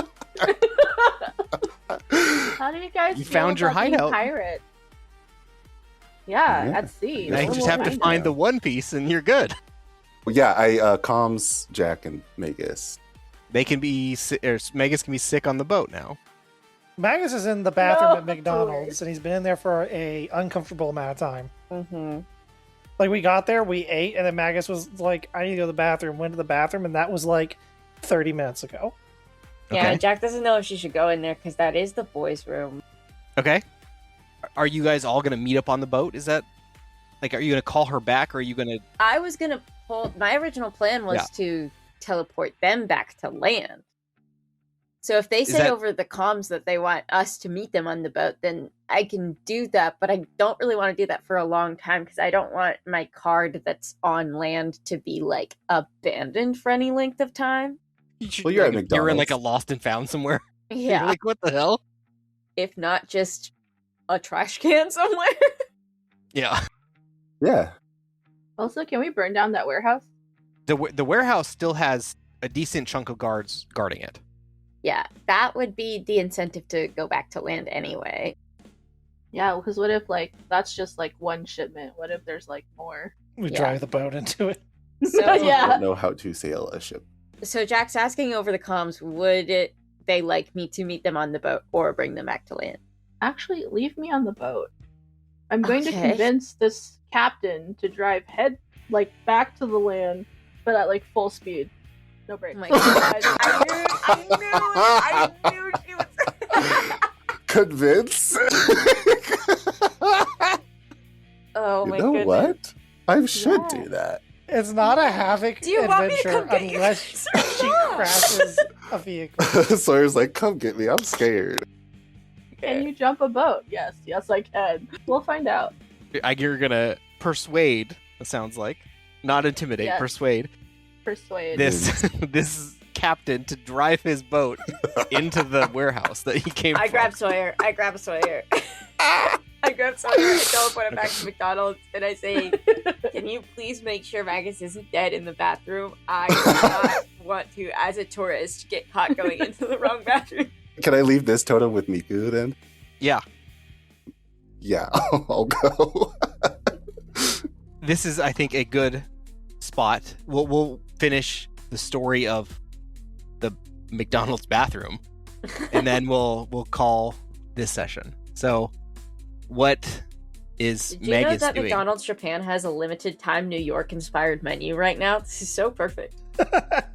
E: How do you guys
A: You
E: feel
A: found your
E: about being
A: hideout.
E: Pirate? Yeah,
B: Yeah.
E: at sea.
A: Now you just
E: Normal
A: have to
E: hideout.
A: find the one piece and you're good.
B: Well, yeah, I comms Jack and Magus.
A: They can be, or Magus can be sick on the boat now.
C: Magus is in the bathroom
E: No.
C: at McDonald's, and he's been in there for a uncomfortable amount of time.
D: Mm-hmm.
C: Like, we got there, we ate, and then Magus was like, I need to go to the bathroom, went to the bathroom, and that was like 30 minutes ago.
D: Yeah,
A: Okay.
D: Jack doesn't know if she should go in there because that is the boys' room.
A: Okay. Are you guys all going to meet up on the boat? Is that, like, are you going to call her back or are you going to,
D: I was gonna pull. My original plan was
A: Yeah.
D: to teleport them back to land. So if they
A: Is
D: say
A: that-
D: over the comms that they want us to meet them on the boat, then I can do that. But I don't really want to do that for a long time because I don't want my card that's on land to be like abandoned for any length of time.
B: Well, you're at
A: like, you're in like a
B: McDonald's.
A: lost and found somewhere. You're
D: Yeah,
A: like, what the hell?
D: if not just a trash can somewhere.
A: Yeah.
B: Yeah.
E: Also, can we burn down that warehouse?
A: The warehouse still has a decent chunk of guards guarding it.
D: Yeah, that would be the incentive to go back to land anyway.
E: Yeah, because what if, like, that's just, like, one shipment? What if there's, like, more?
C: We drive the boat into it.
D: So,
B: I
E: Yeah.
B: don't know how to sail a ship.
D: So Jack's asking over the comms, they like me to meet them on the boat or bring them back to land?
E: Actually, leave me on the boat. I'm going to
D: Okay.
E: convince this captain to drive back to the land, but at, like, full speed. No
D: Oh
E: brakes.
D: my god. I knew she was...
B: Convince?
D: Oh my
B: You know
D: goodness.
B: what? I should
E: Yeah.
B: do that.
C: It's not a Havok
D: Do you want me to
C: adventure
D: come get you?
C: unless she crashes a vehicle.
B: Sawyer's like, come get me. I'm scared.
E: Can you jump a boat? Yes, I can. We'll find out.
A: You're gonna persuade, it sounds like. Not intimidate,
E: Yes.
A: persuade
E: Persuade.
A: this captain to drive his boat into the warehouse that he came
D: I
A: from.
D: grab Sawyer. I grab Sawyer. I teleport him back to McDonald's, and I say, "Can you please make sure Magus isn't dead in the bathroom? I do not want to, as a tourist, get caught going into the wrong bathroom."
B: Can I leave this totem with Miku then?
A: Yeah.
B: Yeah, I'll go.
A: This is, I think, a good spot. We'll finish the story of the McDonald's bathroom, and then we'll call this session. So, what is
D: Did you know
A: Magus
D: that
A: doing?
D: McDonald's Japan has a limited time New York inspired menu right now? This is so perfect.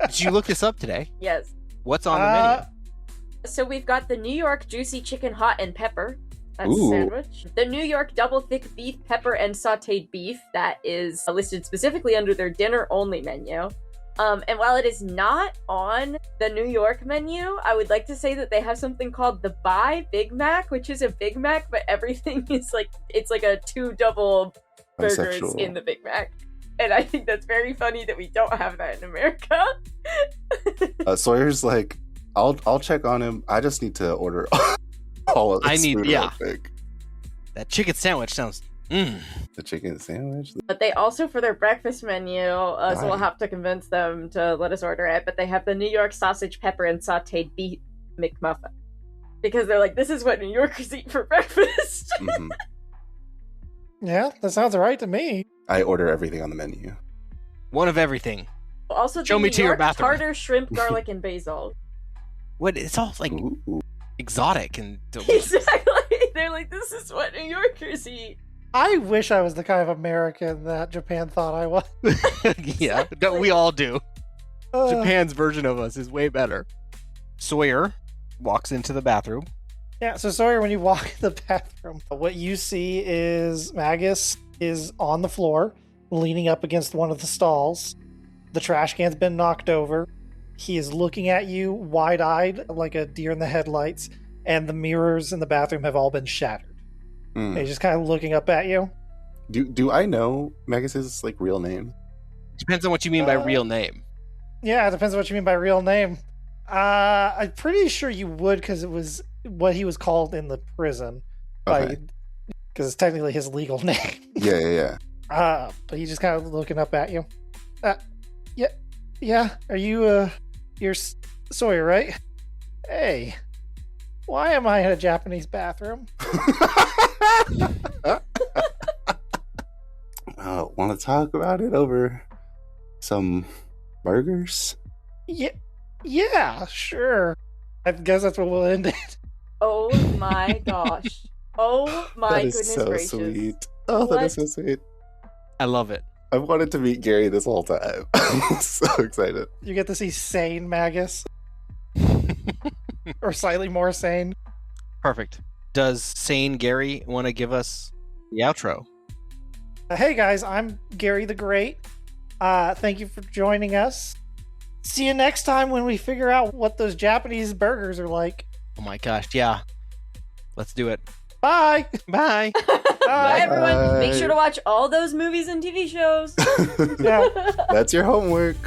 A: Did you look this up today?
D: Yes.
A: What's on the menu?
D: So we've got the New York juicy chicken hot and pepper. That's
B: Ooh.
D: a sandwich. The New York double thick beef pepper and sauteed beef. That is listed specifically under their dinner only menu. And while it is not on the New York menu, I would like to say that they have something called the Buy Big Mac, which is a Big Mac, but everything is like, it's like a 2 double burgers
B: Bisexual.
D: in the Big Mac. And I think that's very funny that we don't have that in America.
B: Sawyer's like, I'll check on him. I just need to order all of this food real quick.
A: That chicken sandwich sounds.
B: The chicken sandwich.
D: But they also, for their breakfast menu, so we'll
B: Right.
D: have to convince them to let us order it, but they have the New York sausage, pepper, and sauteed beef McMuffin. Because they're like, this is what New Yorkers eat for breakfast.
B: Mhm.
C: Yeah, that sounds right to me.
B: I order everything on the menu.
A: One of everything.
D: Also, the
A: Show me
D: New
A: to your
D: York
A: bathroom.
D: tartar, shrimp, garlic, and basil.
A: What? It's all like
B: Ooh.
A: exotic and delicious.
D: Exactly. They're like, this is what New Yorkers eat.
C: I wish I was the kind of American that Japan thought I was.
A: Yeah, we all do.
C: Uh,
A: Japan's version of us is way better. Sawyer walks into the bathroom.
C: Yeah, so Sawyer, when you walk in the bathroom, what you see is Magus is on the floor, leaning up against one of the stalls. The trash can's been knocked over. He is looking at you wide-eyed like a deer in the headlights, and the mirrors in the bathroom have all been shattered.
B: Mm.
C: He's just kind of looking up at you.
B: Do I know Magus's like real name?
A: Depends on what you mean by real name.
C: Yeah, it depends on what you mean by real name. I'm pretty sure you would, because it was what he was called in the prison.
B: Okay.
C: Because it's technically his legal name.
B: Yeah.
C: But he's just kind of looking up at you. Yeah. Are you, you're Sawyer, right? Hey, why am I in a Japanese bathroom?
B: Want to talk about it over some burgers?
C: Yeah, sure. I guess that's what we'll end it.
D: Oh my gosh. Oh my
B: That is
D: goodness
B: so
D: gracious.
B: sweet. Oh, that is so sweet.
A: I love it.
B: I've wanted to meet Gary this whole time. I'm so excited.
C: You get to see sane Magus. Or slightly more sane.
A: Perfect. Does Sane Gary want to give us the outro?
C: Hey guys, I'm Gary the Great. Thank you for joining us. See you next time when we figure out what those Japanese burgers are like.
A: Oh my gosh, yeah. Let's do it.
C: Bye!
A: Bye.
D: Bye, everyone.
B: Bye.
D: Make sure to watch all those movies and TV shows.
C: Yeah.
B: That's your homework.